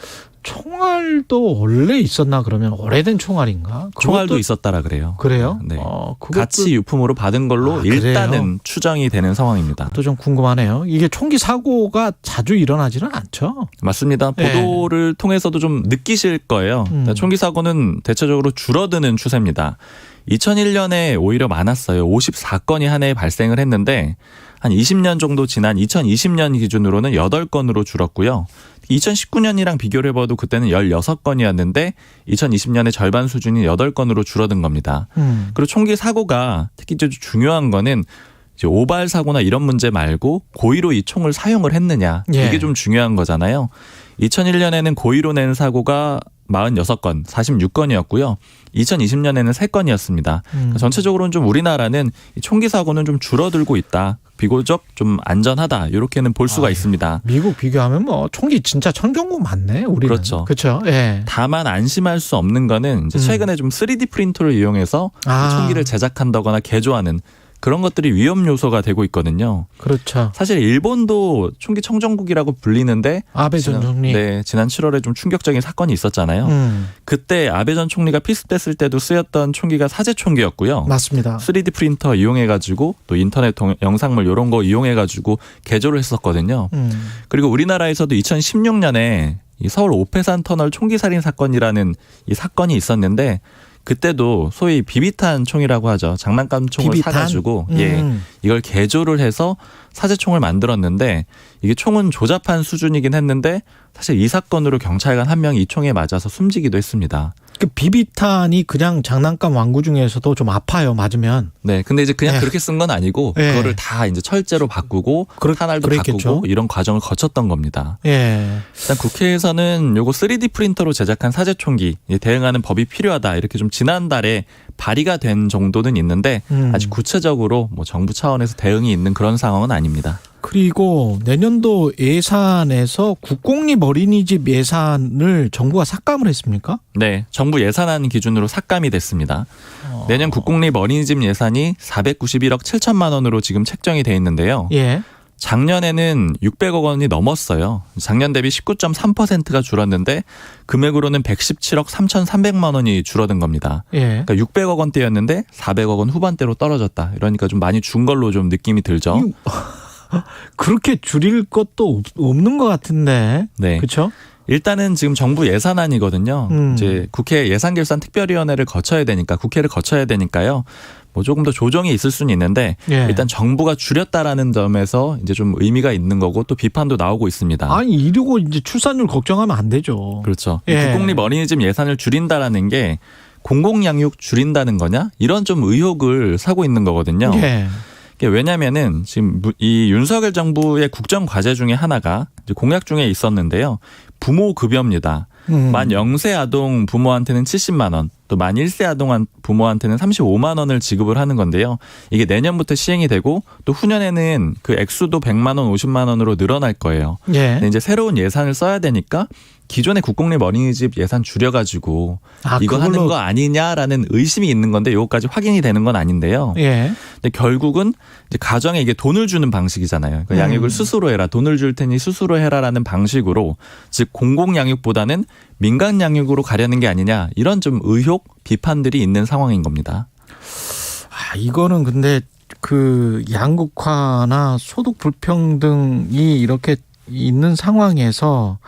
총알도 원래 있었나 그러면 오래된 총알인가? 총알도 있었다라 그래요. 그래요? 네. 같이 유품으로 받은 걸로 일단은 그래요? 추정이 되는 상황입니다. 또 좀 궁금하네요. 이게 총기 사고가 자주 일어나지는 않죠? 맞습니다. 보도를 통해서도 좀 느끼실 거예요. 총기 사고는 대체적으로 줄어드는 추세입니다. 2001년에 오히려 많았어요. 54건이 한 해에 발생을 했는데 한 20년 정도 지난 2020년 기준으로는 8건으로 줄었고요. 2019년이랑 비교를 해봐도 그때는 16건이었는데 2020년에 절반 수준인 8건으로 줄어든 겁니다. 그리고 총기 사고가 특히 중요한 거는 이제 오발 사고나 이런 문제 말고 고의로 이 총을 사용을 했느냐. 이게 좀 중요한 거잖아요. 2001년에는 고의로 낸 사고가 46건, 46건이었고요. 2020년에는 3건이었습니다. 그러니까 전체적으로는 좀 우리나라는 이 총기 사고는 좀 줄어들고 있다. 비교적 좀 안전하다. 이렇게는 볼 수가 있습니다. 미국 비교하면 뭐 총기 진짜 천경국 많네. 우리는. 그렇죠. 그렇죠. 예. 다만 안심할 수 없는 거는 이제 최근에 좀 3D 프린터를 이용해서 총기를 제작한다거나 개조하는 그런 것들이 위험 요소가 되고 있거든요. 그렇죠. 사실 일본도 총기 청정국이라고 불리는데 아베 전 총리. 네, 지난 7월에 좀 충격적인 사건이 있었잖아요. 그때 아베 전 총리가 필수됐을 때도 쓰였던 총기가 사제 총기였고요. 맞습니다. 3D 프린터 이용해가지고 또 인터넷 영상물 이런 거 이용해가지고 개조를 했었거든요. 그리고 우리나라에서도 2016년에 이 서울 오페산 터널 총기 살인 사건이라는 이 사건이 있었는데 그때도 소위 비비탄 총이라고 하죠. 장난감 총을 사가지고 이걸 개조를 해서 사제총을 만들었는데 이게 총은 조잡한 수준이긴 했는데 사실 이 사건으로 경찰관 한 명이 이 총에 맞아서 숨지기도 했습니다. 그 비비탄이 그냥 장난감 완구 중에서도 좀 아파요. 맞으면. 네, 근데 이제 그냥 그렇게 쓴 건 아니고 그거를 다 이제 철제로 바꾸고 탄알도 바꾸고 이런 과정을 거쳤던 겁니다. 일단 국회에서는 요거 3D 프린터로 제작한 사제총기 대응하는 법이 필요하다 이렇게 좀 지난달에 발의가 된 정도는 있는데 아직 구체적으로 뭐 정부 차원에서 대응이 있는 그런 상황은 아닙니다. 그리고 내년도 예산에서 국공립 어린이집 예산을 정부가 삭감을 했습니까? 네, 정부 예산안 기준으로 삭감이 됐습니다. 내년 국공립 어린이집 예산이 491억 7천만 원으로 지금 책정이 돼 있는데요. 작년에는 600억 원이 넘었어요. 작년 대비 19.3%가 줄었는데 금액으로는 117억 3,300만 원이 줄어든 겁니다. 그러니까 600억 원대였는데 400억 원 후반대로 떨어졌다. 이러니까 좀 많이 준 걸로 좀 느낌이 들죠. 그렇게 줄일 것도 없는 것 같은데. 네. 그렇죠? 일단은 지금 정부 예산안이거든요. 이제 국회 예산결산특별위원회를 거쳐야 되니까 국회를 거쳐야 되니까요. 뭐 조금 더 조정이 있을 수는 있는데 일단 정부가 줄였다라는 점에서 이제 좀 의미가 있는 거고 또 비판도 나오고 있습니다. 아니 이러고 이제 출산율 걱정하면 안 되죠. 그렇죠. 국공립 어린이집 예산을 줄인다라는 게 공공양육 줄인다는 거냐 이런 좀 의혹을 사고 있는 거거든요. 왜냐면은 지금 이 윤석열 정부의 국정 과제 중에 하나가 이제 공약 중에 있었는데요. 부모 급여입니다. 만 0세 아동 부모한테는 70만 원, 또 만 1세 아동 부모한테는 35만 원을 지급을 하는 건데요. 이게 내년부터 시행이 되고 또 후년에는 그 액수도 100만 원, 50만 원으로 늘어날 거예요. 근데 이제 새로운 예산을 써야 되니까 기존의 국공립 어린이집 예산 줄여가지고 이거 하는 거 아니냐라는 의심이 있는 건데 이거까지 확인이 되는 건 아닌데요. 근데 결국은 이제 가정에 이게 돈을 주는 방식이잖아요. 그러니까 양육을 스스로 해라, 돈을 줄 테니 스스로 해라라는 방식으로 즉 공공 양육보다는 민간 양육으로 가려는 게 아니냐 이런 좀 의혹, 비판들이 있는 상황인 겁니다. 이거는 근데 그 양극화나 소득 불평등이 이렇게 있는 상황에서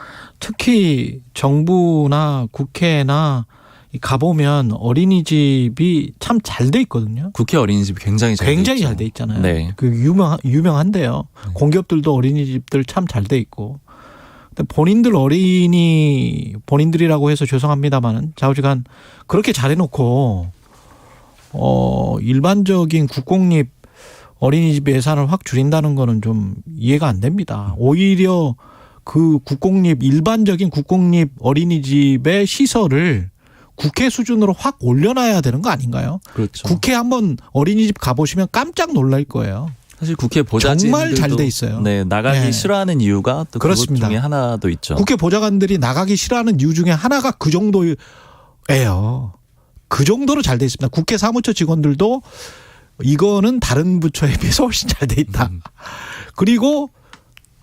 특히 정부나 국회나 가보면 어린이집이 참 잘 돼 있거든요. 국회 어린이집이 굉장히 잘 돼 있잖아요. 네. 그 유명한데요. 공기업들도 어린이집들 참 잘 돼 있고. 근데 본인들이라고 해서 죄송합니다만은 좌우지간 그렇게 잘해놓고 일반적인 국공립 어린이집 예산을 확 줄인다는 거는 좀 이해가 안 됩니다. 오히려 그 일반적인 국공립 어린이집의 시설을 국회 수준으로 확 올려놔야 되는 거 아닌가요? 그렇죠. 국회 한번 어린이집 가보시면 깜짝 놀랄 거예요. 사실 국회 보좌진들도 정말 잘 돼 있어요. 네, 나가기 싫어하는 이유가 또 그렇습니다. 그것 중에 하나도 있죠. 국회 보좌관들이 나가기 싫어하는 이유 중에 하나가 그 정도예요. 그 정도로 잘 돼 있습니다. 국회 사무처 직원들도 이거는 다른 부처에 비해서 훨씬 잘 돼 있다. 그리고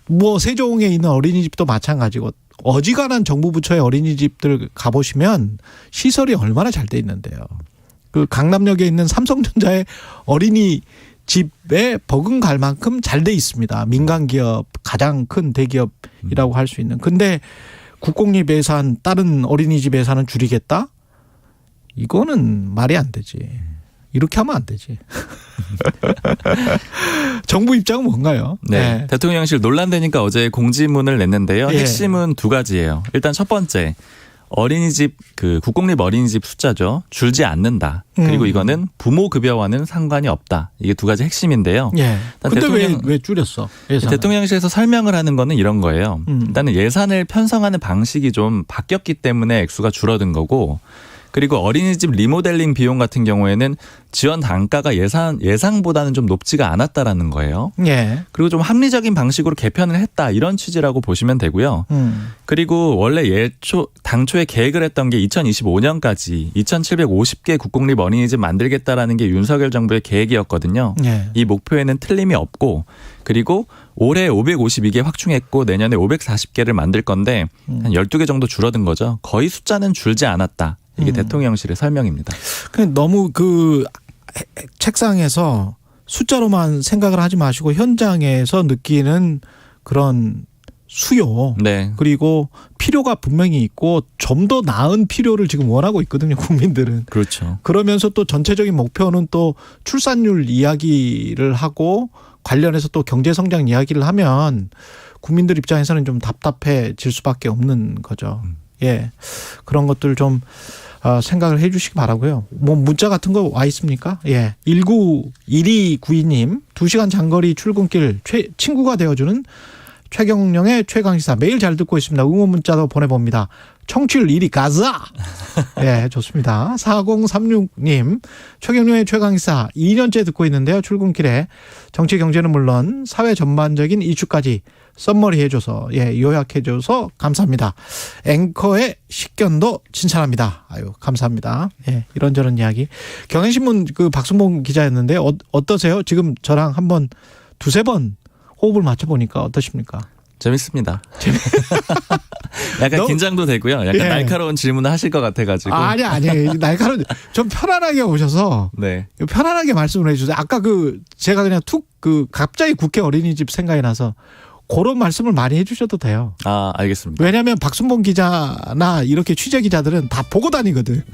뭐 세종에 있는 어린이집도 마찬가지고 어지간한 정부 부처의 어린이집들 가보시면 시설이 얼마나 잘 돼 있는데요. 그 강남역에 있는 삼성전자의 어린이집에 버금갈 만큼 잘 돼 있습니다. 민간 기업 가장 큰 대기업이라고 할 수 있는. 근데 국공립 예산 다른 어린이집 예산은 줄이겠다? 이거는 말이 안 되지. 이렇게 하면 안 되지. 정부 입장은 뭔가요? 네. 대통령실 논란되니까 어제 공지문을 냈는데요. 핵심은 두 가지예요. 일단 첫 번째, 어린이집 국공립 어린이집 숫자죠. 줄지 않는다. 그리고 이거는 부모 급여와는 상관이 없다. 이게 두 가지 핵심인데요. 근데 왜 줄였어? 예산을. 대통령실에서 설명을 하는 거는 이런 거예요. 일단은 예산을 편성하는 방식이 좀 바뀌었기 때문에 액수가 줄어든 거고, 그리고 어린이집 리모델링 비용 같은 경우에는 지원 단가가 예상보다는 좀 높지가 않았다라는 거예요. 그리고 좀 합리적인 방식으로 개편을 했다, 이런 취지라고 보시면 되고요. 그리고 원래 당초에 계획을 했던 게 2025년까지 2,750개 국공립 어린이집 만들겠다라는 게 윤석열 정부의 계획이었거든요. 이 목표에는 틀림이 없고, 그리고 올해 552개 확충했고 내년에 540개를 만들 건데 한 12개 정도 줄어든 거죠. 거의 숫자는 줄지 않았다. 이게 대통령실의 설명입니다. 너무 책상에서 숫자로만 생각을 하지 마시고 현장에서 느끼는 그런 수요. 그리고 필요가 분명히 있고 좀 더 나은 필요를 지금 원하고 있거든요, 국민들은. 그렇죠. 그러면서 또 전체적인 목표는 또 출산율 이야기를 하고 관련해서 또 경제성장 이야기를 하면 국민들 입장에서는 좀 답답해질 수밖에 없는 거죠. 그런 것들 좀 생각을 해 주시기 바라고요. 뭐 문자 같은 거 와 있습니까? 1292님 2시간 장거리 출근길 친구가 되어주는 최경영의 최강시사 매일 잘 듣고 있습니다. 응원 문자도 보내봅니다. 청취율 1위 가자. 좋습니다. 4036님 최경영의 최강시사 2년째 듣고 있는데요. 출근길에 정치 경제는 물론 사회 전반적인 이슈까지 썸머리 해줘서 요약해줘서 감사합니다. 앵커의 식견도 칭찬합니다. 아유 감사합니다. 이런저런 이야기. 경향신문 박순봉 기자였는데 어떠세요? 지금 저랑 한번 두세 번 호흡을 맞춰보니까 어떠십니까? 재밌습니다. 약간 긴장도 되고요. 약간 날카로운 질문을 하실 것 같아가지고. 아니 날카로운 좀 편안하게 오셔서 편안하게 말씀을 해주세요. 아까 제가 그냥 갑자기 국회 어린이집 생각이 나서 그런 말씀을 많이 해주셔도 돼요. 알겠습니다. 왜냐하면 박순봉 기자나 이렇게 취재 기자들은 다 보고 다니거든.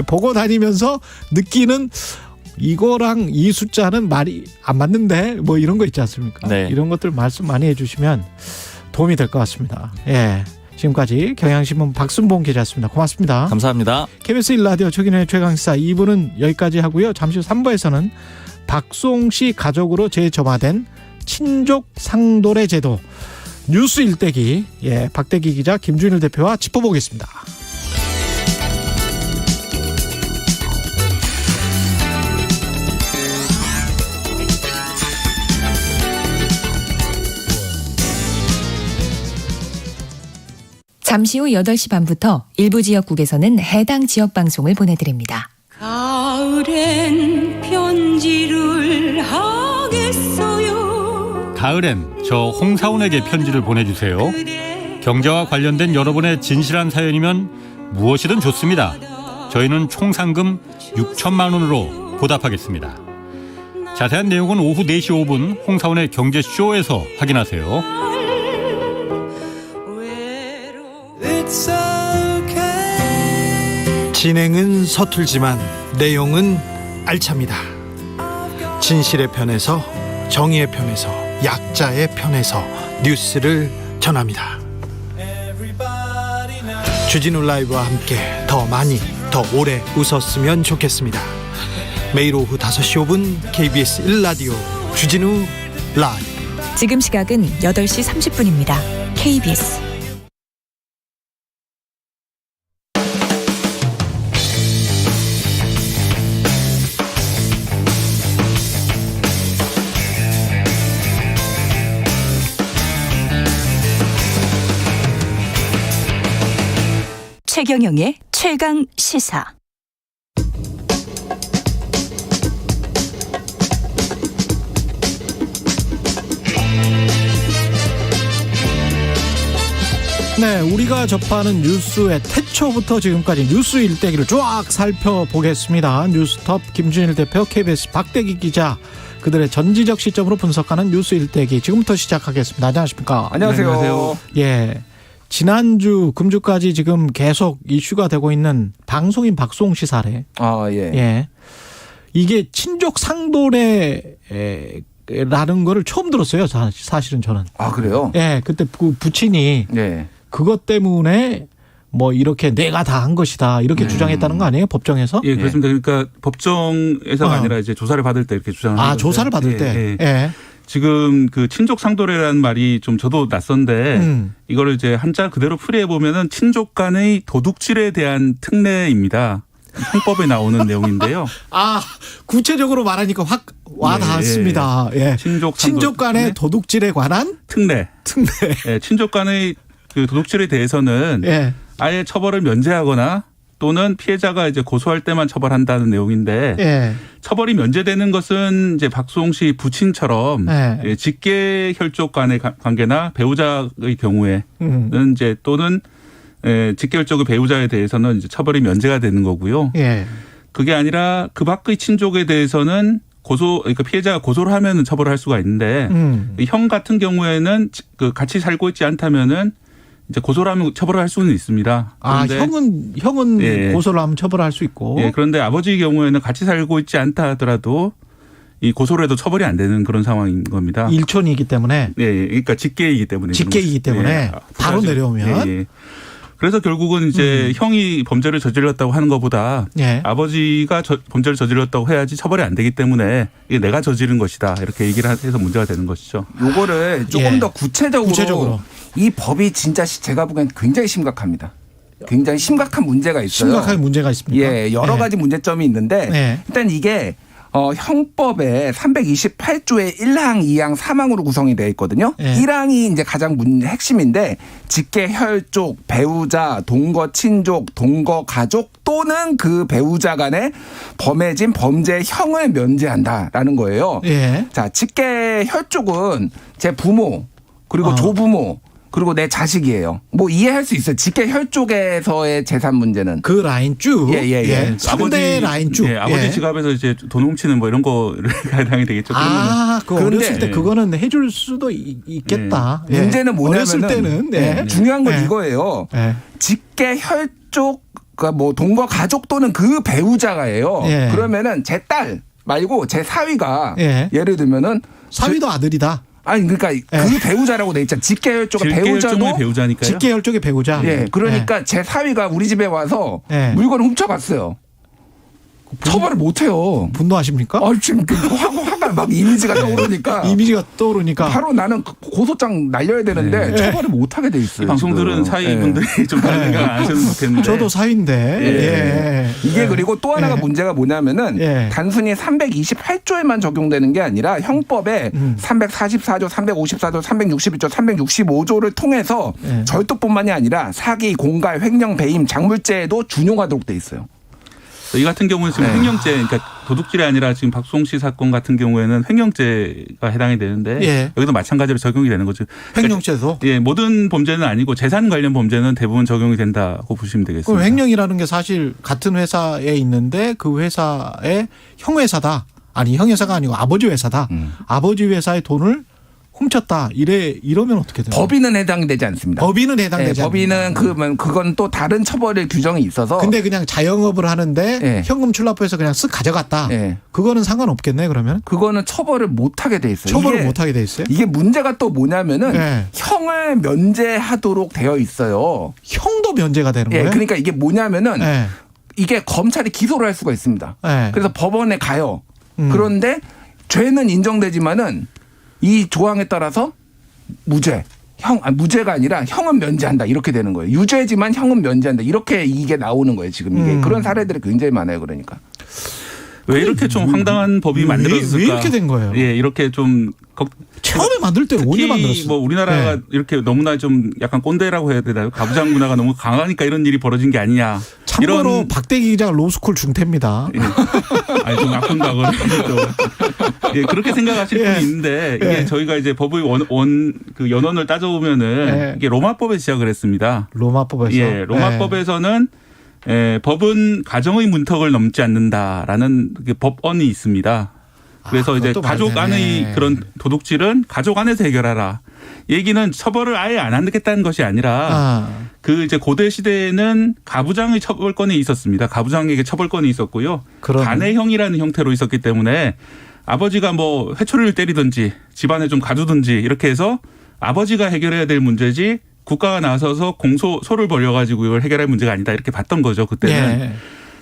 보고 다니면서 느끼는 이거랑 이 숫자는 말이 안 맞는데 뭐 이런 거 있지 않습니까? 이런 것들 말씀 많이 해주시면 도움이 될 것 같습니다. 지금까지 경향신문 박순봉 기자였습니다. 고맙습니다. 감사합니다. KBS 1라디오 최경영의 최강시사 2부는 여기까지 하고요. 잠시 후 3부에서는 박송 씨 가족으로 재점화된 친족 상도례 제도 뉴스 일대기 박대기 기자 김준일 대표와 짚어보겠습니다. 잠시 후 8시 반부터 일부 지역국에서는 해당 지역 방송을 보내드립니다. 가을엔 편지를 하겠어요. 가을엔 저 홍사운에게 편지를 보내주세요. 경제와 관련된 여러분의 진실한 사연이면 무엇이든 좋습니다. 저희는 총 상금 6천만 원으로 보답하겠습니다. 자세한 내용은 오후 4시 5분 홍사운의 경제쇼에서 확인하세요. It's okay. 진행은 서툴지만 내용은 알찹니다. 진실의 편에서, 정의의 편에서, 약자의 편에서 뉴스를 전합니다. 주진우 라이브와 함께 더 많이, 더 오래 웃었으면 좋겠습니다. 매일 오후 5시 5분 KBS 1라디오 주진우 라이브. 지금 시각은 8시 30분입니다. KBS 최경영의 최강 시사. 네, 우리가 접하는 뉴스의 태초부터 지금까지 뉴스 일대기를 쫙 살펴보겠습니다. 뉴스톱 김준일 대표, KBS 박대기 기자, 그들의 전지적 시점으로 분석하는 뉴스 일대기 지금부터 시작하겠습니다. 안녕하십니까? 안녕하세요. 안녕하세요. 예, 지난주 금주까지 지금 계속 이슈가 되고 있는 방송인 박수홍씨 사례. 아, 예. 예, 이게 친족 상도례라는 거를 처음 들었어요. 사실은 저는. 아, 그래요? 예, 그때 부친이. 예. 그것 때문에 뭐 이렇게 내가 다 한 것이다 이렇게 주장했다는 거 아니에요? 법정에서? 예, 그렇습니다. 그러니까 법정에서가 아니라 이제 조사를 받을 때 이렇게 주장을 하는 조사를 받을 때. 예. 지금 그 친족 상도례라는 말이 좀 저도 낯선데 이거를 이제 한자 그대로 풀이해 보면은 친족 간의 도둑질에 대한 특례입니다. 형법에 나오는 내용인데요. 아, 구체적으로 말하니까 확 와닿았습니다. 예. 친족 간의 도둑질에 관한 특례. 예, 친족 간의 그 도둑질에 대해서는 아예 처벌을 면제하거나 또는 피해자가 이제 고소할 때만 처벌한다는 내용인데 처벌이 면제되는 것은 이제 박수홍 씨 부친처럼 직계 혈족 간의 관계나 배우자의 경우에는 이제 또는 직계 혈족의 배우자에 대해서는 이제 처벌이 면제가 되는 거고요. 그게 아니라 그 밖의 친족에 대해서는 그러니까 피해자가 고소를 하면은 처벌을 할 수가 있는데 형 같은 경우에는 그 같이 살고 있지 않다면은 이제 고소를 하면 처벌을 할 수는 있습니다. 아, 형은 고소를 하면 처벌할 수 있고. 예, 그런데 아버지의 경우에는 같이 살고 있지 않다 하더라도 이 고소를 해도 처벌이 안 되는 그런 상황인 겁니다. 일촌이기 때문에. 예, 그러니까 직계이기 때문에. 직계이기 때문에 바로 내려오면. 예. 그래서 결국은 이제 형이 범죄를 저질렀다고 하는 것보다 아버지가 범죄를 저질렀다고 해야지 처벌이 안 되기 때문에 이게 내가 저지른 것이다 이렇게 얘기를 해서 문제가 되는 것이죠. 요거를 조금 더 구체적으로 이 법이 진짜 제가 보기엔 굉장히 심각합니다. 굉장히 심각한 문제가 있어요. 심각한 문제가 있습니까? 예, 여러 가지 문제점이 있는데 일단 이게 형법의 328조의 1항, 2항, 3항으로 구성이 되어 있거든요. 1항이 이제 가장 핵심인데 직계 혈족, 배우자, 동거 친족, 동거 가족 또는 그 배우자 간에 범해진 범죄의 형을 면제한다라는 거예요. 자, 직계 혈족은 제 부모 그리고 조부모 그리고 내 자식이에요. 뭐 이해할 수 있어요. 직계 혈족에서의 재산 문제는. 그 라인 쭉. 예. 3대 라인 쭉. 아버지 지갑에서 이제 돈 훔치는 뭐 이런 거를 해당이 되겠죠. 그런데 어렸을 때 그거는 해줄 수도 있겠다. 문제는 뭐냐면 어렸을 때는 중요한 건 이거예요. 직계 혈족 그러니까 뭐 동거 가족 또는 그 배우자가예요. 그러면은 제 딸 말고 제 사위가 예를 들면은 사위도 아들이다. 아니 그러니까 그 배우자라고 돼 있잖아. 직계혈족의 배우자도 배우자니까요. 직계혈족의 배우자. 예. 그러니까 제 사위가 우리 집에 와서 물건을 훔쳐갔어요. 처벌을 못 해요. 분노하십니까? 지금 화가 막 이미지가 떠오르니까. 바로 나는 고소장 날려야 되는데 처벌을 못 하게 돼 있어요. 이 방송들은 사위분들이 좀 다른 생각 안 하셔도 좋겠는데. 저도 사위인데. 이게 그리고 또 하나가 문제가 뭐냐면은 단순히 328조에만 적용되는 게 아니라 형법에 344조, 354조, 361조, 365조를 통해서 절도뿐만이 아니라 사기, 공갈, 횡령, 배임, 작물죄에도 준용하도록 돼 있어요. 이 같은 경우는 지금 횡령죄, 그러니까 도둑질이 아니라 지금 박수홍 씨 사건 같은 경우에는 횡령죄가 해당이 되는데 여기도 마찬가지로 적용이 되는 거죠. 횡령죄도? 예, 모든 범죄는 아니고 재산 관련 범죄는 대부분 적용이 된다고 보시면 되겠습니다. 그럼 횡령이라는 게 사실 같은 회사에 있는데 그 회사의 형회사다. 아니 형회사가 아니고 아버지 회사다. 아버지 회사의 돈을 훔쳤다 이러면 어떻게 돼요? 법인은 해당되지 않습니다. 법인은 해당되지 않습니다. 법인은 그건 또 다른 처벌의 규정이 있어서. 근데 그냥 자영업을 하는데 현금 출납부에서 그냥 쓱 가져갔다. 그거는 상관없겠네 그러면? 그거는 처벌을 못하게 돼 있어요. 처벌을 못하게 돼 있어요? 이게 문제가 또 뭐냐면은 형을 면제하도록 되어 있어요. 형도 면제가 되는 거예요? 그러니까 이게 뭐냐면은 이게 검찰이 기소를 할 수가 있습니다. 그래서 법원에 가요. 그런데 죄는 인정되지만은 이 조항에 따라서 무죄가 아니라 형은 면제한다 이렇게 되는 거예요. 유죄지만 형은 면제한다 이렇게 이게 나오는 거예요. 지금 이게 그런 사례들이 굉장히 많아요. 그러니까 왜 이렇게 좀 황당한 법이 만들어졌을까? 왜 이렇게 된 거예요? 예, 이렇게 좀 처음에 만들 때는 언제 만들었어요? 뭐 우리나라가 이렇게 너무나 좀 약간 꼰대라고 해야 되나요? 가부장 문화가 너무 강하니까 이런 일이 벌어진 게 아니냐. 참고로 박대기 기자가 로스쿨 중퇴입니다. 아니 좀 아픈 과거를 예, 그렇게 생각하실 분이 있는데 이게 저희가 이제 법의 그 연원을 따져보면은 이게 로마법에 시작을 했습니다. 로마법에서? 예, 로마법에서는 법은 가정의 문턱을 넘지 않는다라는 법언이 있습니다. 그래서 이제 가족 안의 그런 도둑질은 가족 안에서 해결하라. 얘기는 처벌을 아예 안 하겠다는 것이 아니라 그 이제 고대 시대에는 가부장의 처벌권이 있었습니다. 가부장에게 처벌권이 있었고요. 간해형이라는 형태로 있었기 때문에 아버지가 뭐 회초리를 때리든지 집안에 좀 가두든지 이렇게 해서 아버지가 해결해야 될 문제지 국가가 나서서 소를 벌여가지고 이걸 해결할 문제가 아니다 이렇게 봤던 거죠 그때는.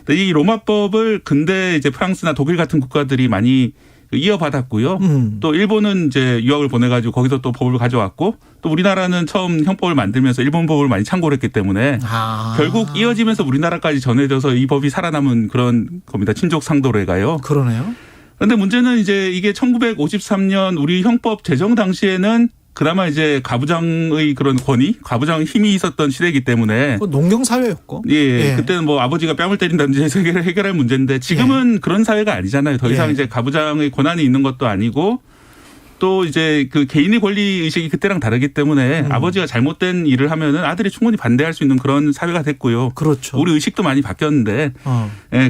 이 로마법을 근대 이제 프랑스나 독일 같은 국가들이 많이 이어받았고요. 또 일본은 이제 유학을 보내가지고 거기서 또 법을 가져왔고 또 우리나라는 처음 형법을 만들면서 일본 법을 많이 참고를 했기 때문에 결국 이어지면서 우리나라까지 전해져서 이 법이 살아남은 그런 겁니다. 친족 상도례가요. 그러네요. 그런데 문제는 이제 이게 1953년 우리 형법 제정 당시에는 그나마 이제 가부장의 그런 권위, 가부장의 힘이 있었던 시대이기 때문에. 농경 사회였고. 예, 그때는 뭐 아버지가 뺨을 때린다든지 해서 해결할 문제인데 지금은 그런 사회가 아니잖아요. 더 이상 이제 가부장의 권한이 있는 것도 아니고 또 이제 그 개인의 권리 의식이 그때랑 다르기 때문에 아버지가 잘못된 일을 하면은 아들이 충분히 반대할 수 있는 그런 사회가 됐고요. 그렇죠. 우리 의식도 많이 바뀌었는데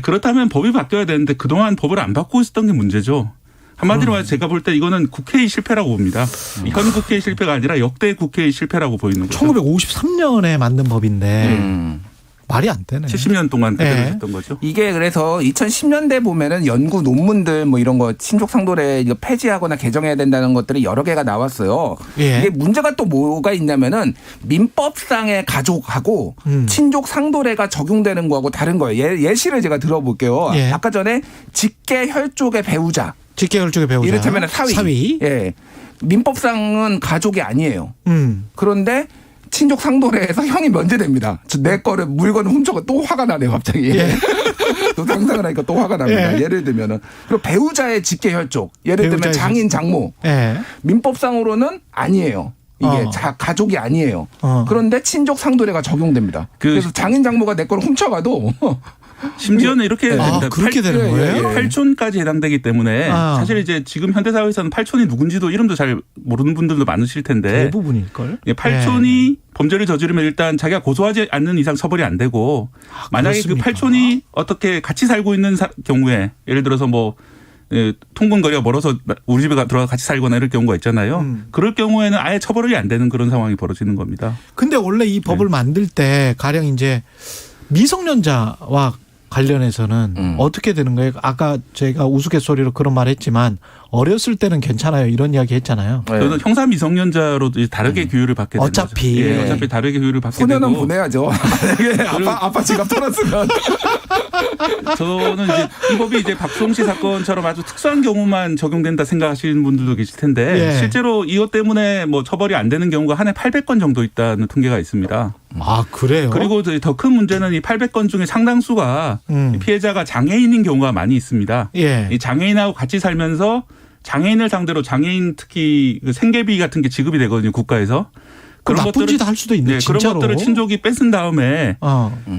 그렇다면 법이 바뀌어야 되는데 그동안 법을 안 바꾸고 있었던 게 문제죠. 한마디로 말해서 제가 볼 때 이거는 국회의 실패라고 봅니다. 현 국회의 실패가 아니라 역대 국회의 실패라고 보이는 거죠. 1953년에 만든 법인데 말이 안 되네. 70년 동안 그대로 했던 거죠. 이게 그래서 2010년대 보면은 연구 논문들 뭐 이런 거 친족 상도례 이거 폐지하거나 개정해야 된다는 것들이 여러 개가 나왔어요. 이게 문제가 또 뭐가 있냐면은 민법상의 가족하고 친족 상도례가 적용되는 거하고 다른 거예요. 예시를 제가 들어볼게요. 아까 전에 직계 혈족의 배우자. 직계혈족의 배우자. 이를테면 사위. 예. 민법상은 가족이 아니에요. 그런데 친족 상도례에서 형이 면제됩니다. 내 거를 물건을 훔쳐가 또 화가 나네요, 갑자기. 또 상상을 하니까 또 화가 납니다. 예를 들면은. 그리고 배우자의 직계혈족. 예를 들면 장인, 장모. 민법상으로는 아니에요. 이게 가족이 아니에요. 그런데 친족 상도례가 적용됩니다. 그래서 장인, 장모가 내 거를 훔쳐가도 심지어는 이렇게 됩니다. 그렇게 되는 거예요? 팔촌까지 해당되기 때문에 사실 이제 지금 현대사회에서는 팔촌이 누군지도 이름도 잘 모르는 분들도 많으실 텐데 대부분일걸? 팔촌이 범죄를 저지르면 일단 자기가 고소하지 않는 이상 처벌이 안 되고 만약에 그렇습니까? 그 팔촌이 어떻게 같이 살고 있는 경우에 예를 들어서 뭐 통근거리가 멀어서 우리 집에 들어가 같이 살거나 이럴 경우가 있잖아요. 그럴 경우에는 아예 처벌이 안 되는 그런 상황이 벌어지는 겁니다. 근데 원래 이 법을 만들 때 가령 이제 미성년자와 관련해서는 어떻게 되는 거예요? 아까 제가 우스갯소리로 그런 말 했지만 어렸을 때는 괜찮아요. 이런 이야기 했잖아요. 저는 형사 미성년자로 다르게 규율을 받게 되는 어차피. 거죠. 어차피 다르게 규율을 받게 되고. 소년은 보내야죠. 아빠 지갑 털었으면. 저는 이제 이 법이 이제 박수홍 씨 사건처럼 아주 특수한 경우만 적용된다 생각하시는 분들도 계실 텐데 실제로 이것 때문에 뭐 처벌이 안 되는 경우가 한 해 800건 정도 있다는 통계가 있습니다. 아, 그래요? 그리고 더 큰 문제는 이 800건 중에 상당수가 피해자가 장애인인 경우가 많이 있습니다. 이 장애인하고 같이 살면서 장애인을 상대로 장애인 특히 그 생계비 같은 게 지급이 되거든요, 국가에서. 그런 나쁜 짓 할 수도 있네, 진짜로. 그런 것들을 친족이 뺏은 다음에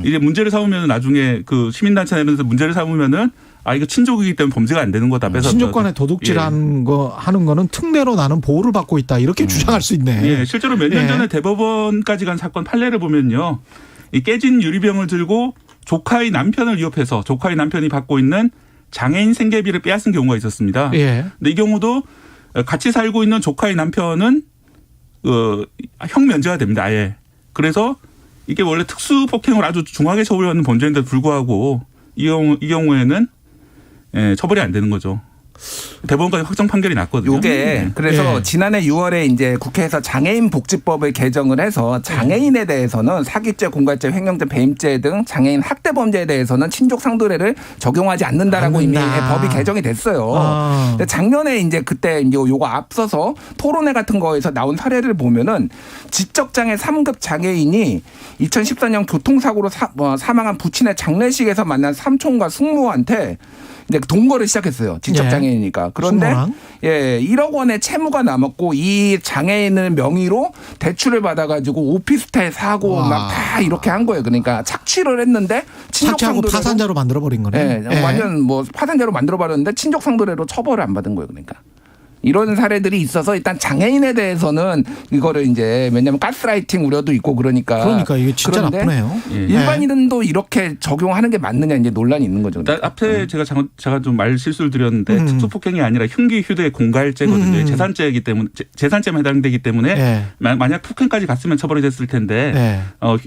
이제 문제를 삼으면 나중에 그 시민단체 내면서 문제를 삼으면은 이거 친족이기 때문에 범죄가 안 되는 거다. 뺏었다. 친족 간에 도둑질하는 거는 특례로 나는 보호를 받고 있다. 이렇게 주장할 수 있네. 예, 실제로 몇 년 전에 대법원까지 간 사건 판례를 보면요. 이 깨진 유리병을 들고 조카의 남편을 위협해서 조카의 남편이 받고 있는 장애인 생계비를 빼앗은 경우가 있었습니다. 근데 이 경우도 같이 살고 있는 조카의 남편은 형 면제가 됩니다. 아예. 그래서 이게 원래 특수폭행을 아주 중하게 처벌받는 범죄인데도 불구하고 이 경우에는 처벌이 안 되는 거죠. 대법원까지 확정 판결이 났거든요. 이게 그래서 지난해 6월에 이제 국회에서 장애인 복지법을 개정을 해서 장애인에 대해서는 사기죄, 공갈죄, 횡령죄, 배임죄 등 장애인 학대 범죄에 대해서는 친족 상도례를 적용하지 않는다라고 이미 법이 개정이 됐어요. 근데 작년에 이제 그때 이제 요거 앞서서 토론회 같은 거에서 나온 사례를 보면은 지적장애 3급 장애인이 2014년 교통사고로 사망한 부친의 장례식에서 만난 삼촌과 숙모한테 이제 동거를 시작했어요. 지적 장애인이니까. 그런데 숙모랑? 1억 원의 채무가 남았고 이 장애인을 명의로 대출을 받아가지고 오피스텔 사고 막 다 이렇게 한 거예요. 그러니까 착취를 했는데 착취하고 파산자로 만들어버린 거네. 완전 뭐 파산자로 만들어버렸는데 친족 상도례로 처벌을 안 받은 거예요. 그러니까. 이런 사례들이 있어서 일단 장애인에 대해서는 이거를 이제 왜냐하면 가스라이팅 우려도 있고 그러니까 이게 진짜 나쁘네요. 일반인도 이렇게 적용하는 게 맞느냐 이제 논란이 있는 거죠. 그러니까 앞에 제가 좀 말 실수를 드렸는데 특수폭행이 아니라 흉기, 휴대, 공갈죄거든요. 재산죄이기 때문에 재산죄만 해당되기 때문에 만약 폭행까지 갔으면 처벌이 됐을 텐데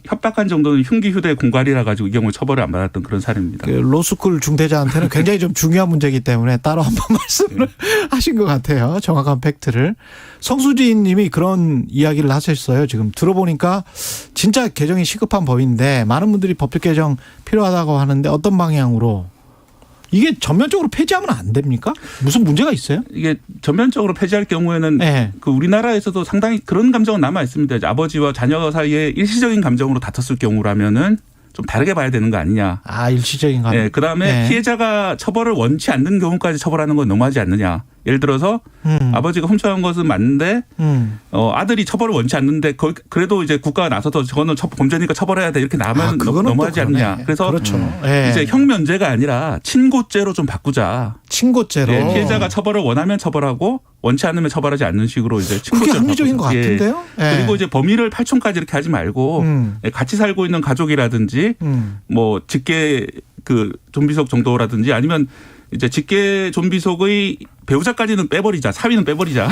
협박한 정도는 흉기, 휴대, 공갈이라 가지고 이 경우에 처벌을 안 받았던 그런 사례입니다. 로스쿨 중대자한테는 굉장히 좀 중요한 문제이기 때문에 따로 한번 말씀을 하신 것 같아요. 정확한 팩트를. 성수진 님이 그런 이야기를 하셨어요. 지금 들어보니까 진짜 개정이 시급한 법인데 많은 분들이 법적 개정 필요하다고 하는데 어떤 방향으로 이게 전면적으로 폐지하면 안 됩니까? 무슨 문제가 있어요? 이게 전면적으로 폐지할 경우에는 그 우리나라에서도 상당히 그런 감정은 남아 있습니다. 이제 아버지와 자녀 사이에 일시적인 감정으로 다퉜을 경우라면은 좀 다르게 봐야 되는 거 아니냐. 일시적인 감정. 그다음에 피해자가 처벌을 원치 않는 경우까지 처벌하는 건 너무하지 않느냐. 예를 들어서 아버지가 훔쳐간 것은 맞는데 아들이 처벌을 원치 않는데 그래도 이제 국가가 나서서 저거는 범죄니까 처벌해야 돼 이렇게 나면 너무하지 않느냐. 그래서 이제 형면죄가 아니라 친고죄로 좀 바꾸자. 친고죄로. 피해자가 처벌을 원하면 처벌하고 원치 않으면 처벌하지 않는 식으로 이제 그게 합리적인 것 같은데요. 그리고 이제 범위를 8촌까지 이렇게 하지 말고 같이 살고 있는 가족이라든지 뭐 직계 그 좀비속 정도라든지 아니면 이제 직계 좀비속의 배우자까지는 빼버리자. 사위는 빼버리자.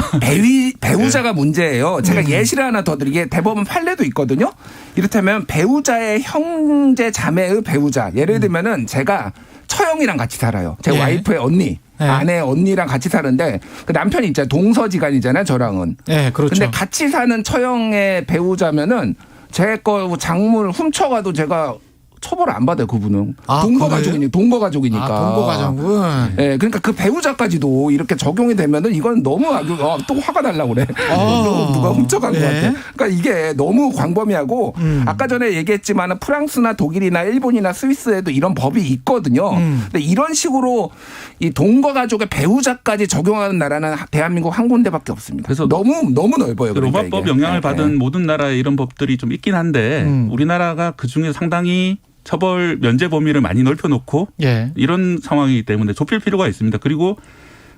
배우자가 문제예요. 제가 예시를 하나 더 드리게 대법원 판례도 있거든요. 이를테면 배우자의 형제 자매의 배우자. 예를 들면은 제가 처형이랑 같이 살아요. 제 와이프의 언니. 아내 언니랑 같이 사는데 그 남편이 있잖아요. 동서지간이잖아요. 저랑은. 그렇죠. 근데 같이 사는 처형의 배우자면은 제 거 작물 훔쳐가도 제가 처벌을 안 받아요, 그분은. 동거 가족이니까. 동거 가족은. 그러니까 그 배우자까지도 이렇게 적용이 되면은 이건 너무 또 화가 날라고 그래. 누가 훔쳐간 것 같아. 그러니까 이게 너무 광범위하고 아까 전에 얘기했지만 프랑스나 독일이나 일본이나 스위스에도 이런 법이 있거든요. 근데 이런 식으로 이 동거 가족의 배우자까지 적용하는 나라는 대한민국 한 군데밖에 없습니다. 그래서 너무 넓어요. 그러니까 로마법 영향을 받은 모든 나라에 이런 법들이 좀 있긴 한데 우리나라가 그중에 상당히 처벌 면제 범위를 많이 넓혀놓고 이런 상황이기 때문에 좁힐 필요가 있습니다. 그리고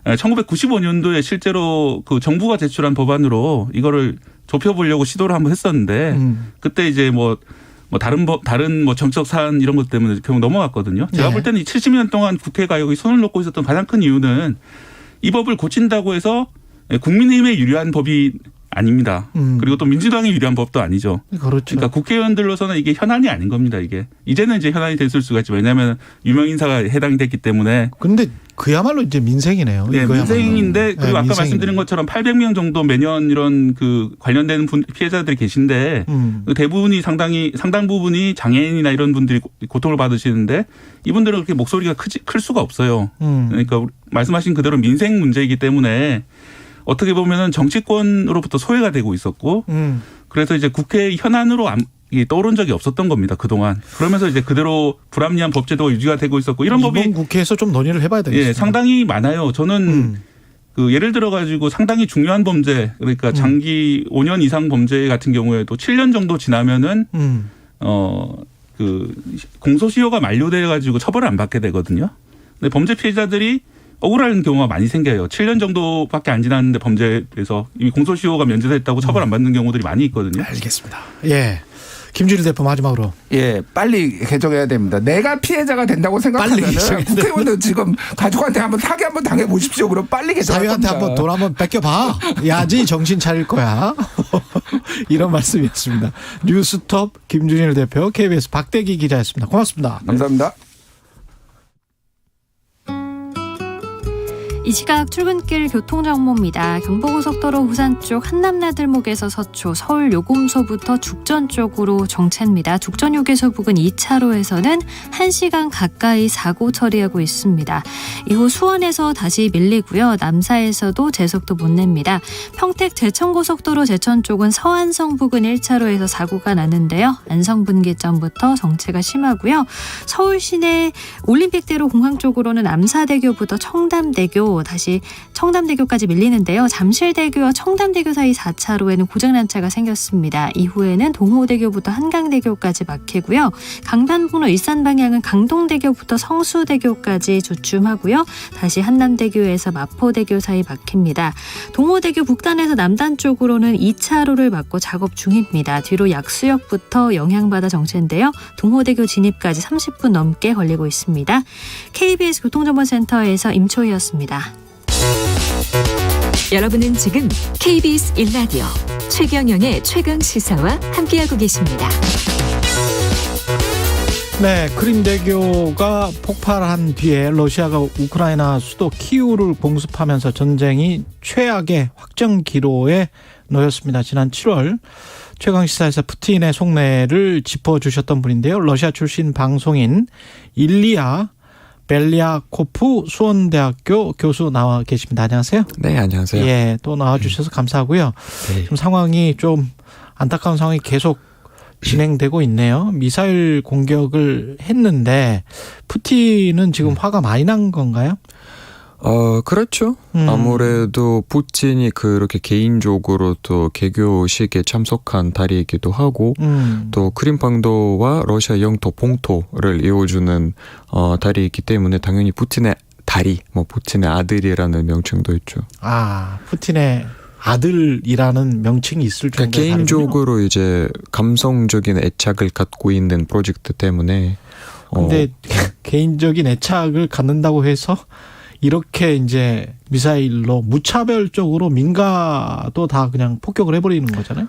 1995년도에 실제로 그 정부가 제출한 법안으로 이거를 좁혀보려고 시도를 한번 했었는데 그때 이제 뭐 다른 정책 사안 이런 것 때문에 결국 넘어갔거든요. 제가 볼 때는 70년 동안 국회가 여기 손을 놓고 있었던 가장 큰 이유는 이 법을 고친다고 해서 국민의힘에 유리한 법이 아닙니다. 그리고 또 민주당이 유리한 법도 아니죠. 그렇죠. 그러니까 국회의원들로서는 이게 현안이 아닌 겁니다. 이게 이제는 이제 현안이 됐을 수가 있지만 왜냐하면 유명 인사가 해당이 됐기 때문에. 그런데 그야말로 이제 민생이네요. 네, 민생인데 그리고 아까 말씀드린 것처럼 800명 정도 매년 이런 그 관련된 피해자들이 계신데 대부분이 상당 부분이 장애인이나 이런 분들이 고통을 받으시는데 이분들은 그렇게 목소리가 클 수가 없어요. 그러니까 말씀하신 그대로 민생 문제이기 때문에. 어떻게 보면은 정치권으로부터 소외가 되고 있었고 그래서 이제 국회 현안으로 떠오른 적이 없었던 겁니다. 그동안. 그러면서 이제 그대로 불합리한 법제도가 유지가 되고 있었고 이런 법이 이번 국회에서 좀 논의를 해봐야 되겠습니다. 상당히 많아요. 저는 그 예를 들어 가지고 상당히 중요한 범죄 그러니까 장기 5년 이상 범죄 같은 경우에도 7년 정도 지나면은 그 공소시효가 만료돼 가지고 처벌을 안 받게 되거든요. 근데 범죄 피해자들이 억울한 경우가 많이 생겨요. 7년 정도밖에 안 지났는데 범죄에서 이미 공소시효가 면제됐다고 처벌 안 받는 경우들이 많이 있거든요. 알겠습니다. 김준일 대표 마지막으로. 예, 빨리 개정해야 됩니다. 내가 피해자가 된다고 생각하면 국회의원은 지금 가족한테 한번 사기 한번 당해보십시오. 그럼 빨리 개정할 사회한테 겁니다. 한번 돈 한번 뺏겨봐. 야지 정신 차릴 거야. 이런 말씀이었습니다. 뉴스톱 김준일 대표, KBS 박대기 기자였습니다. 고맙습니다. 감사합니다. 이 시각 출근길 교통정보입니다. 경부고속도로 부산 쪽 한남나들목에서 서초, 서울 요금소부터 죽전 쪽으로 정체입니다. 죽전 휴게소 부근 2차로에서는 1시간 가까이 사고 처리하고 있습니다. 이후 수원에서 다시 밀리고요. 남사에서도 제속도 못 냅니다. 평택 제천고속도로 제천 쪽은 서안성 부근 1차로에서 사고가 나는데요. 안성분기점부터 정체가 심하고요. 서울 시내 올림픽대로 공항 쪽으로는 남사대교부터 청담대교, 다시 청담대교까지 밀리는데요. 잠실대교와 청담대교 사이 4차로에는 고장난 차가 생겼습니다. 이후에는 동호대교부터 한강대교까지 막히고요. 강변북로 일산 방향은 강동대교부터 성수대교까지 주춤하고요. 다시 한남대교에서 마포대교 사이 막힙니다. 동호대교 북단에서 남단 쪽으로는 2차로를 막고 작업 중입니다. 뒤로 약수역부터 영향받아 정체인데요. 동호대교 진입까지 30분 넘게 걸리고 있습니다. KBS 교통정보센터에서 임초희였습니다. 여러분은 지금 KBS 1라디오 최경영의 최강시사와 함께하고 계십니다. 네, 크림대교가 폭발한 뒤에 러시아가 우크라이나 수도 키이우를 공습하면서 전쟁이 최악의 확정 기로에 놓였습니다. 지난 7월 최강시사에서 푸틴의 속내를 짚어주셨던 분인데요. 러시아 출신 방송인 일리아 벨리아코프 수원대학교 교수 나와 계십니다. 안녕하세요. 네, 안녕하세요. 예, 또 나와주셔서 감사하고요. 네. 지금 상황이 좀 안타까운 상황이 계속 진행되고 있네요. 미사일 공격을 했는데 푸틴은 지금 화가 많이 난 건가요? 그렇죠. 아무래도 푸틴이 그렇게 개인적으로 또 개교식에 참석한 달이기도 하고 또 크림반도와 러시아 영토 봉토를 이어주는 달이 있기 때문에 당연히 푸틴의 다리, 푸틴의 아들이라는 명칭도 있죠. 아, 푸틴의 아들이라는 명칭이 있을 정도의 개인적으로 다르군요. 이제 감성적인 애착을 갖고 있는 프로젝트 때문에. 근데 개인적인 애착을 갖는다고 해서 이렇게 이제 미사일로 무차별적으로 민가도 다 그냥 폭격을 해버리는 거잖아요.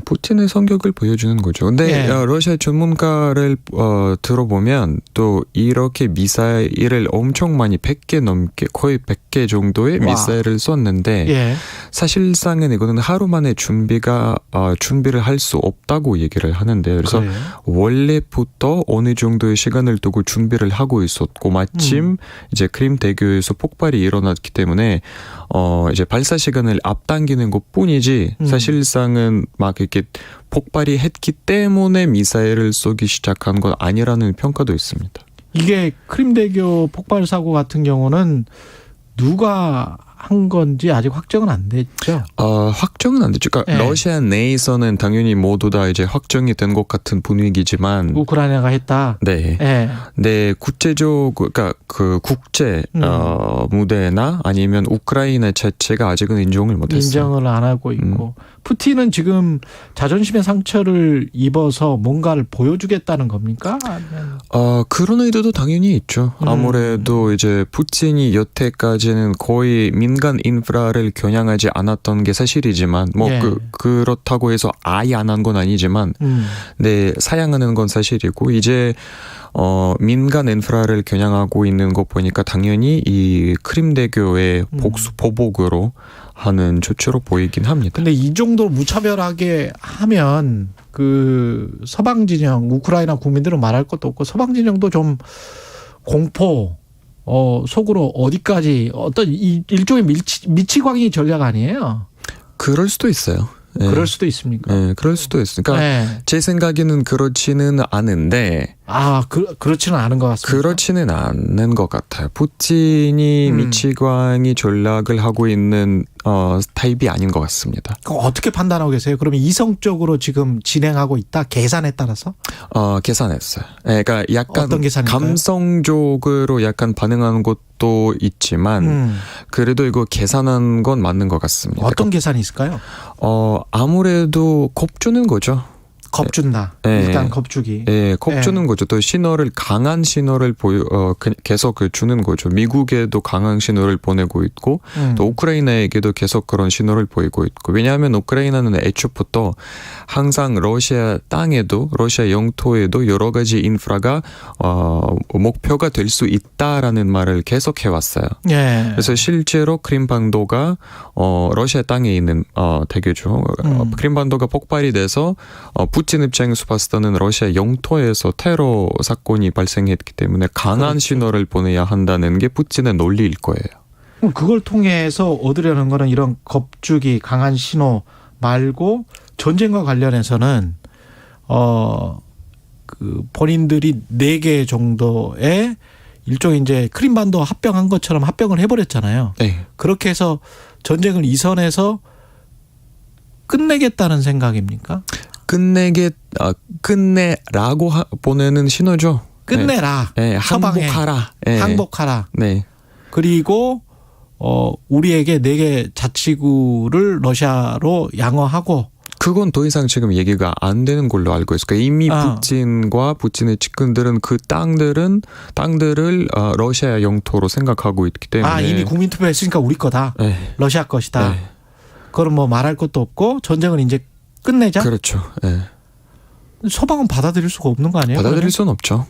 푸틴의 성격을 보여주는 거죠. 근데 러시아 전문가를 들어보면 또 이렇게 미사일을 엄청 많이 100개 넘게 거의 100개 정도의 미사일을 쐈는데 사실상은 이거는 하루 만에 준비를 할 수 없다고 얘기를 하는데요. 그래서 원래부터 어느 정도의 시간을 두고 준비를 하고 있었고 마침 이제 크림대교에서 폭발이 일어났기 때문에 이제 발사 시간을 앞당기는 것뿐이지 사실상은 막 이렇게 폭발이 했기 때문에 미사일을 쏘기 시작한 건 아니라는 평가도 있습니다. 이게 크림대교 폭발 사고 같은 경우는 누가 한 건지 아직 확정은 안 됐죠? 확정은 안 됐죠. 그러니까 러시아 내에서는 당연히 모두 다 이제 확정이 된 것 같은 분위기지만 우크라이나가 했다. 네. 네, 그러니까 그 국제 무대나 아니면 우크라이나 자체가 아직은 인정을 못 했어요. 인정을 안 하고 있고. 푸틴은 지금 자존심의 상처를 입어서 뭔가를 보여주겠다는 겁니까? 그런 의도도 당연히 있죠. 아무래도 이제 푸틴이 여태까지는 거의 민간 인프라를 겨냥하지 않았던 게 사실이지만 그렇다고 해서 아예 안 한 건 아니지만 네, 사양하는 건 사실이고 이제 민간 인프라를 겨냥하고 있는 거 보니까 당연히 이 크림대교의 보복으로 하는 조치로 보이긴 합니다. 근데 이 정도로 무차별하게 하면 그 서방 진영, 우크라이나 국민들은 말할 것도 없고 서방 진영도 좀 공포 속으로 어디까지 어떤 일종의 미치광이 전략 아니에요? 그럴 수도 있어요. 네. 그럴 수도 있습니까? 네, 그럴 수도 있으니까 제 생각에는 그렇지는 않은데 그렇지는 않은 것 같습니다. 그렇지는 않은 것 같아요. 푸틴이 미치광이 전략을 하고 있는 타입이 아닌 것 같습니다. 그럼 어떻게 판단하고 계세요? 그러면 이성적으로 지금 진행하고 있다? 계산에 따라서? 계산했어요. 그러니까 약간 어떤 계산일까요? 감성적으로 약간 반응하는 것도 있지만 그래도 이거 계산한 건 맞는 것 같습니다. 어떤 계산이 있을까요? 아무래도 겁주는 거죠. 겁준다. 예. 일단 겁주기. 예, 겁주는 거죠. 또 신호를 강한 신호를 계속 주는 거죠. 미국에도 강한 신호를 보내고 있고 또 우크라이나에게도 계속 그런 신호를 보이고 있고. 왜냐하면 우크라이나는 애초부터 항상 러시아 땅에도 러시아 영토에도 여러 가지 인프라가 목표가 될 수 있다라는 말을 계속 해왔어요. 예. 그래서 실제로 크림반도가 러시아 땅에 있는 대교죠. 크림반도가 폭발이 돼서 푸틴 입장에서 봤을 때는 러시아 영토에서 테러 사건이 발생했기 때문에 강한 신호를 보내야 한다는 게 푸틴의 논리일 거예요. 그걸 통해서 얻으려는 거는 이런 겁주기, 강한 신호 말고 전쟁과 관련해서는 그 본인들이 4개 정도의 일종의 이제 크림반도 합병한 것처럼 합병을 해버렸잖아요. 네. 그렇게 해서 전쟁을 이선해서 끝내겠다는 생각입니까? 끝내라고 보내는 신호죠. 끝내라. 네. 항복하라. 네. 항복하라. 네. 그리고 우리에게 4개 자치구를 러시아로 양어하고. 그건 더 이상 지금 얘기가 안 되는 걸로 알고 있어요. 그러니까 이미 푸틴과 푸틴의 측근들은 그 땅들을 러시아 영토로 생각하고 있기 때문에. 이미 국민투표했으니까 우리 거다. 네. 러시아 것이다. 네. 그럼 뭐 말할 것도 없고 전쟁은 이제 끝내자. 그렇죠. 네. 서방은 받아들일 수가 없는 거 아니에요? 받아들일 수는 없죠.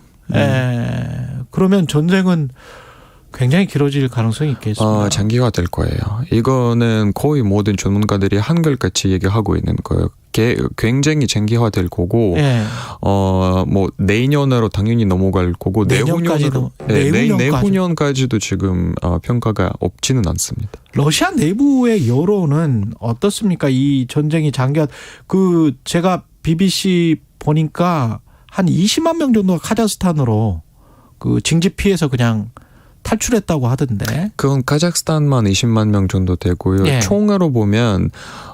그러면 전쟁은 굉장히 길어질 가능성이 있겠습니다. 장기화 될 거예요. 이거는 거의 모든 전문가들이 한결같이 얘기하고 있는 거예요. 굉장히 장기화 될 거고, 뭐 내년으로 당연히 넘어갈 거고, 내후년까지도 지금 평가가 없지는 않습니다. 러시아 내부의 여론은 어떻습니까? 이 전쟁이 장기화, 제가 BBC 보니까 한 20만 명 정도가 카자흐스탄으로 징집 피해서 그냥 탈출했다고 하던데. 그건 카자흐스탄만 20만 명 정도 되고요. 예. 총으로 보면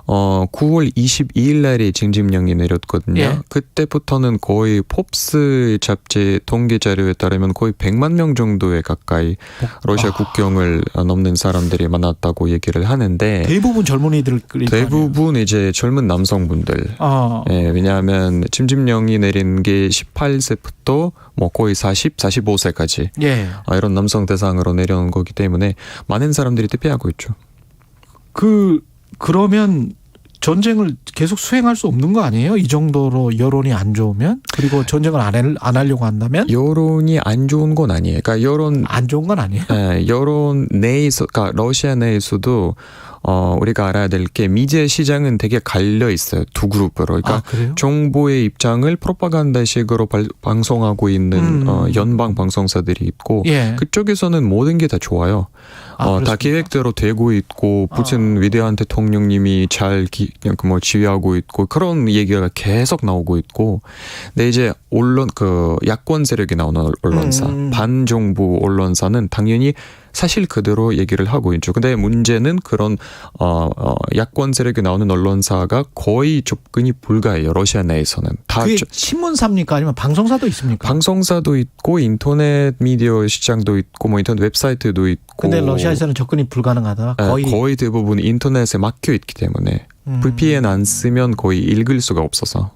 9월 22일 날에 징집령이 내렸거든요. 예. 그때부터는 거의 폼스 잡지 통계 자료에 따르면 거의 100만 명 정도에 가까이 러시아 국경을 넘는 사람들이 많았다고 얘기를 하는데 대부분 젊은이들 대부분 이제 젊은 남성분들. 예, 왜냐하면 징집령이 내린 게 18세부터 뭐 거의 45세까지 예. 이런 남성 대상으로 내려온 거기 때문에 많은 사람들이 대피하고 있죠. 그러면 전쟁을 계속 수행할 수 없는 거 아니에요? 이 정도로 여론이 안 좋으면? 그리고 전쟁을 안 하려고 한다면? 여론이 안 좋은 건 아니에요. 그러니까 여론 안 좋은 건 아니에요. 네, 여론 내에서, 그러니까 러시아 내에서도 우리가 알아야 될 게 미디어 시장은 되게 갈려 있어요. 두 그룹으로. 그러니까 정부의 입장을 프로파간다식으로 방송하고 있는 연방 방송사들이 있고 그쪽에서는 모든 게 다 좋아요. 다 계획대로 되고 있고 푸틴 위대한 대통령님이 잘 지휘하고 있고 그런 얘기가 계속 나오고 있고. 근데 이제 야권 세력이 나오는 언론사, 반정부 언론사는 당연히 사실 그대로 얘기를 하고 있죠. 근데 문제는 그런 야권 세력이 나오는 언론사가 거의 접근이 불가해요. 러시아 내에서는. 그게 신문사입니까? 아니면 방송사도 있습니까? 방송사도 있고 인터넷 미디어 시장도 있고 뭐 인터넷 웹사이트도 있고. 근데 러시아에서는 접근이 불가능하다. 거의 대부분 인터넷에 막혀 있기 때문에 VPN 안 쓰면 거의 읽을 수가 없어서.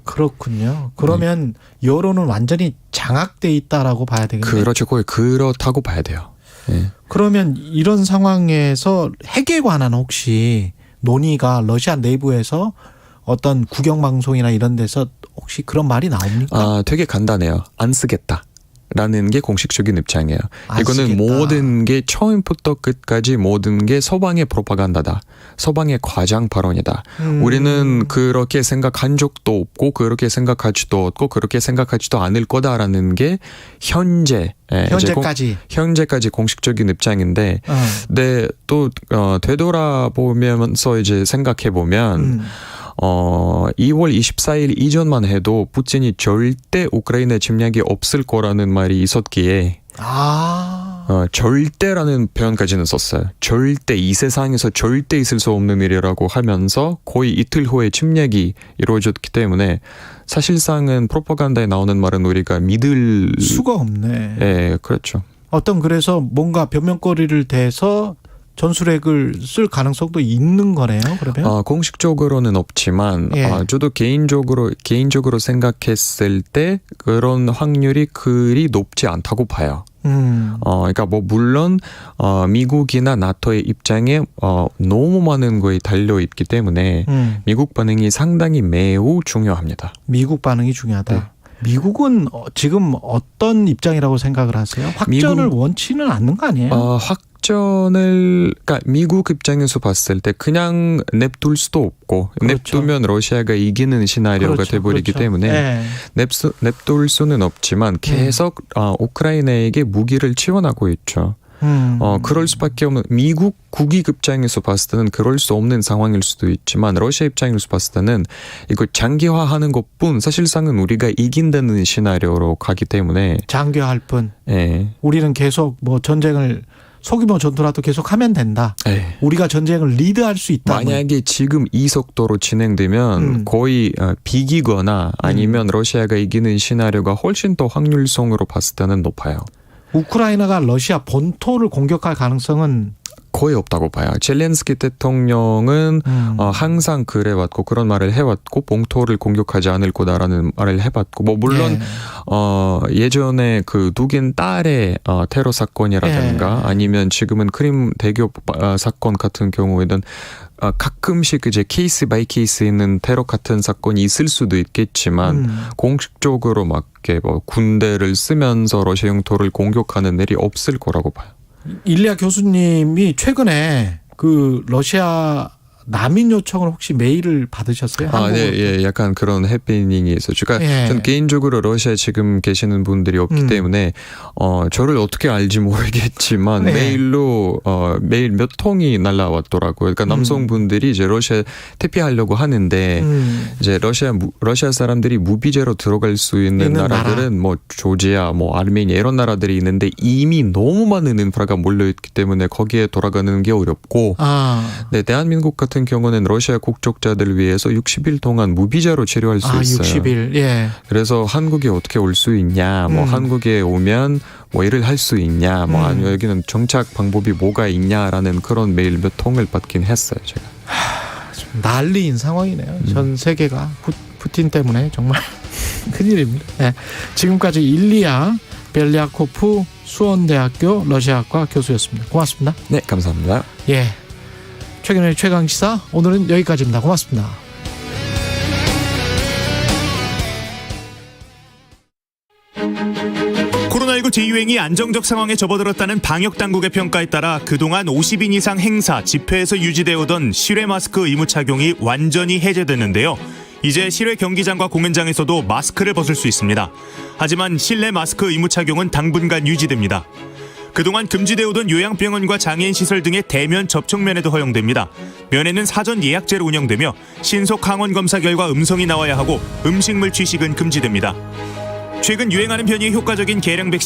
그렇군요. 그러면 여론은 완전히 장악돼 있다라고 봐야 되겠네요. 그렇죠. 거의 그렇다고 봐야 돼요. 네. 그러면 이런 상황에서 핵에 관한 혹시 논의가 러시아 내부에서 어떤 국영방송이나 이런 데서 혹시 그런 말이 나옵니까? 되게 간단해요. 안 쓰겠다. 라는 게 공식적인 입장이에요. 이거는 쓰겠다. 모든 게 처음부터 끝까지 모든 게 서방의 프로파간다다. 서방의 과장 발언이다. 우리는 그렇게 생각한 적도 없고 그렇게 생각하지도 않을 거다라는 게 현재까지 공식적인 입장인데 네, 또 되돌아보면서 이제 생각해 보면 2월 24일 이전만 해도 푸틴이 절대 우크라이나 침략이 없을 거라는 말이 있었기에 절대라는 표현까지는 썼어요. 절대, 이 세상에서 절대 있을 수 없는 일이라고 하면서 거의 이틀 후에 침략이 이루어졌기 때문에 사실상은 프로파간다에 나오는 말은 우리가 믿을 수가 없네. 네, 그렇죠. 그래서 뭔가 변명거리를 대서 전술핵을 쓸 가능성도 있는 거네요. 그러면 공식적으로는 없지만 저도 개인적으로 생각했을 때 그런 확률이 그리 높지 않다고 봐요. 그러니까 뭐 물론 미국이나 나토의 입장에 너무 많은 거에 달려 있기 때문에 미국 반응이 상당히 매우 중요합니다. 미국 반응이 중요하다. 네. 미국은 지금 어떤 입장이라고 생각을 하세요? 확전을 원치는 않는 거 아니에요? 그러니까 미국 입장에서 봤을 때 그냥 냅둘 수도 없고 냅두면 러시아가 이기는 시나리오가 돼버리기 때문에 냅둘 수는 없지만 계속 우크라이나에게 무기를 지원하고 있죠. 그럴 수밖에 없는 미국 국익 입장에서 봤을 때는 그럴 수 없는 상황일 수도 있지만 러시아 입장에서 봤을 때는 이거 장기화하는 것뿐 사실상은 우리가 이긴다는 시나리오로 가기 때문에 장기화할 뿐. 우리는 계속 뭐 전쟁을 소규모 전투라도 계속 하면 된다. 우리가 전쟁을 리드할 수 있다. 만약에 지금 이 속도로 진행되면 거의 비기거나 아니면 러시아가 이기는 시나리오가 훨씬 더 확률성으로 봤을 때는 높아요. 우크라이나가 러시아 본토를 공격할 가능성은 거의 없다고 봐요. 젤렌스키 대통령은 항상 그래왔고 그런 말을 해왔고 본토를 공격하지 않을 거다라는 말을 해봤고 뭐 물론 예전에 그 누긴 딸의 테러 사건이라든가 아니면 지금은 크림 대교 사건 같은 경우에는 가끔씩 이제 케이스 바이 케이스 있는 테러 같은 사건이 있을 수도 있겠지만 공식적으로 막 뭐 군대를 쓰면서 러시아 영토를 공격하는 일이 없을 거라고 봐요. 일리아 교수님이 최근에 그 러시아 난민 요청을 혹시 메일을 받으셨어요? 네, 약간 그런 해프닝이 있었죠. 그러니까 전 개인적으로 러시아에 지금 계시는 분들이 없기 때문에 저를 어떻게 알지 모르겠지만 메일로 메일 몇 통이 날라왔더라고요. 그러니까 남성분들이 이제 러시아 퇴피하려고 하는데 이제 러시아 사람들이 무비자로 들어갈 수 있는 나라들은 뭐 조지아, 뭐 아르메니아 이런 나라들이 있는데 이미 너무 많은 인프라가 몰려있기 때문에 거기에 돌아가는 게 어렵고 네, 대한민국 같은 경우는 러시아 국적자들을 위해서 60일 동안 무비자로 치료할 수 있어요. 60일. 그래서 한국에 어떻게 올 수 있냐, 뭐 한국에 오면 뭐 일을 할 수 있냐, 뭐 아니면 여기는 정착 방법이 뭐가 있냐라는 그런 메일 몇 통을 받긴 했어요, 제가. 좀 난리인 상황이네요. 전 세계가 푸틴 때문에 정말 큰일입니다. 네. 지금까지 일리아 벨리아코프 수원대학교 러시아학과 교수였습니다. 고맙습니다. 네, 감사합니다. 최근의 최강시사 오늘은 여기까지입니다. 고맙습니다. 코로나19 재유행이 안정적 상황에 접어들었다는 방역당국의 평가에 따라 그동안 50인 이상 행사, 집회에서 유지되어 오던 실외 마스크 의무 착용이 완전히 해제됐는데요. 이제 실외 경기장과 공연장에서도 마스크를 벗을 수 있습니다. 하지만 실내 마스크 의무 착용은 당분간 유지됩니다. 그동안 금지되어 오던 요양병원과 장애인 시설 등의 대면 접촉면에도 허용됩니다. 면회는 사전 예약제로 운영되며 신속 항원 검사 결과 음성이 나와야 하고 음식물 취식은 금지됩니다. 최근 유행하는 변이에 효과적인 계량 백신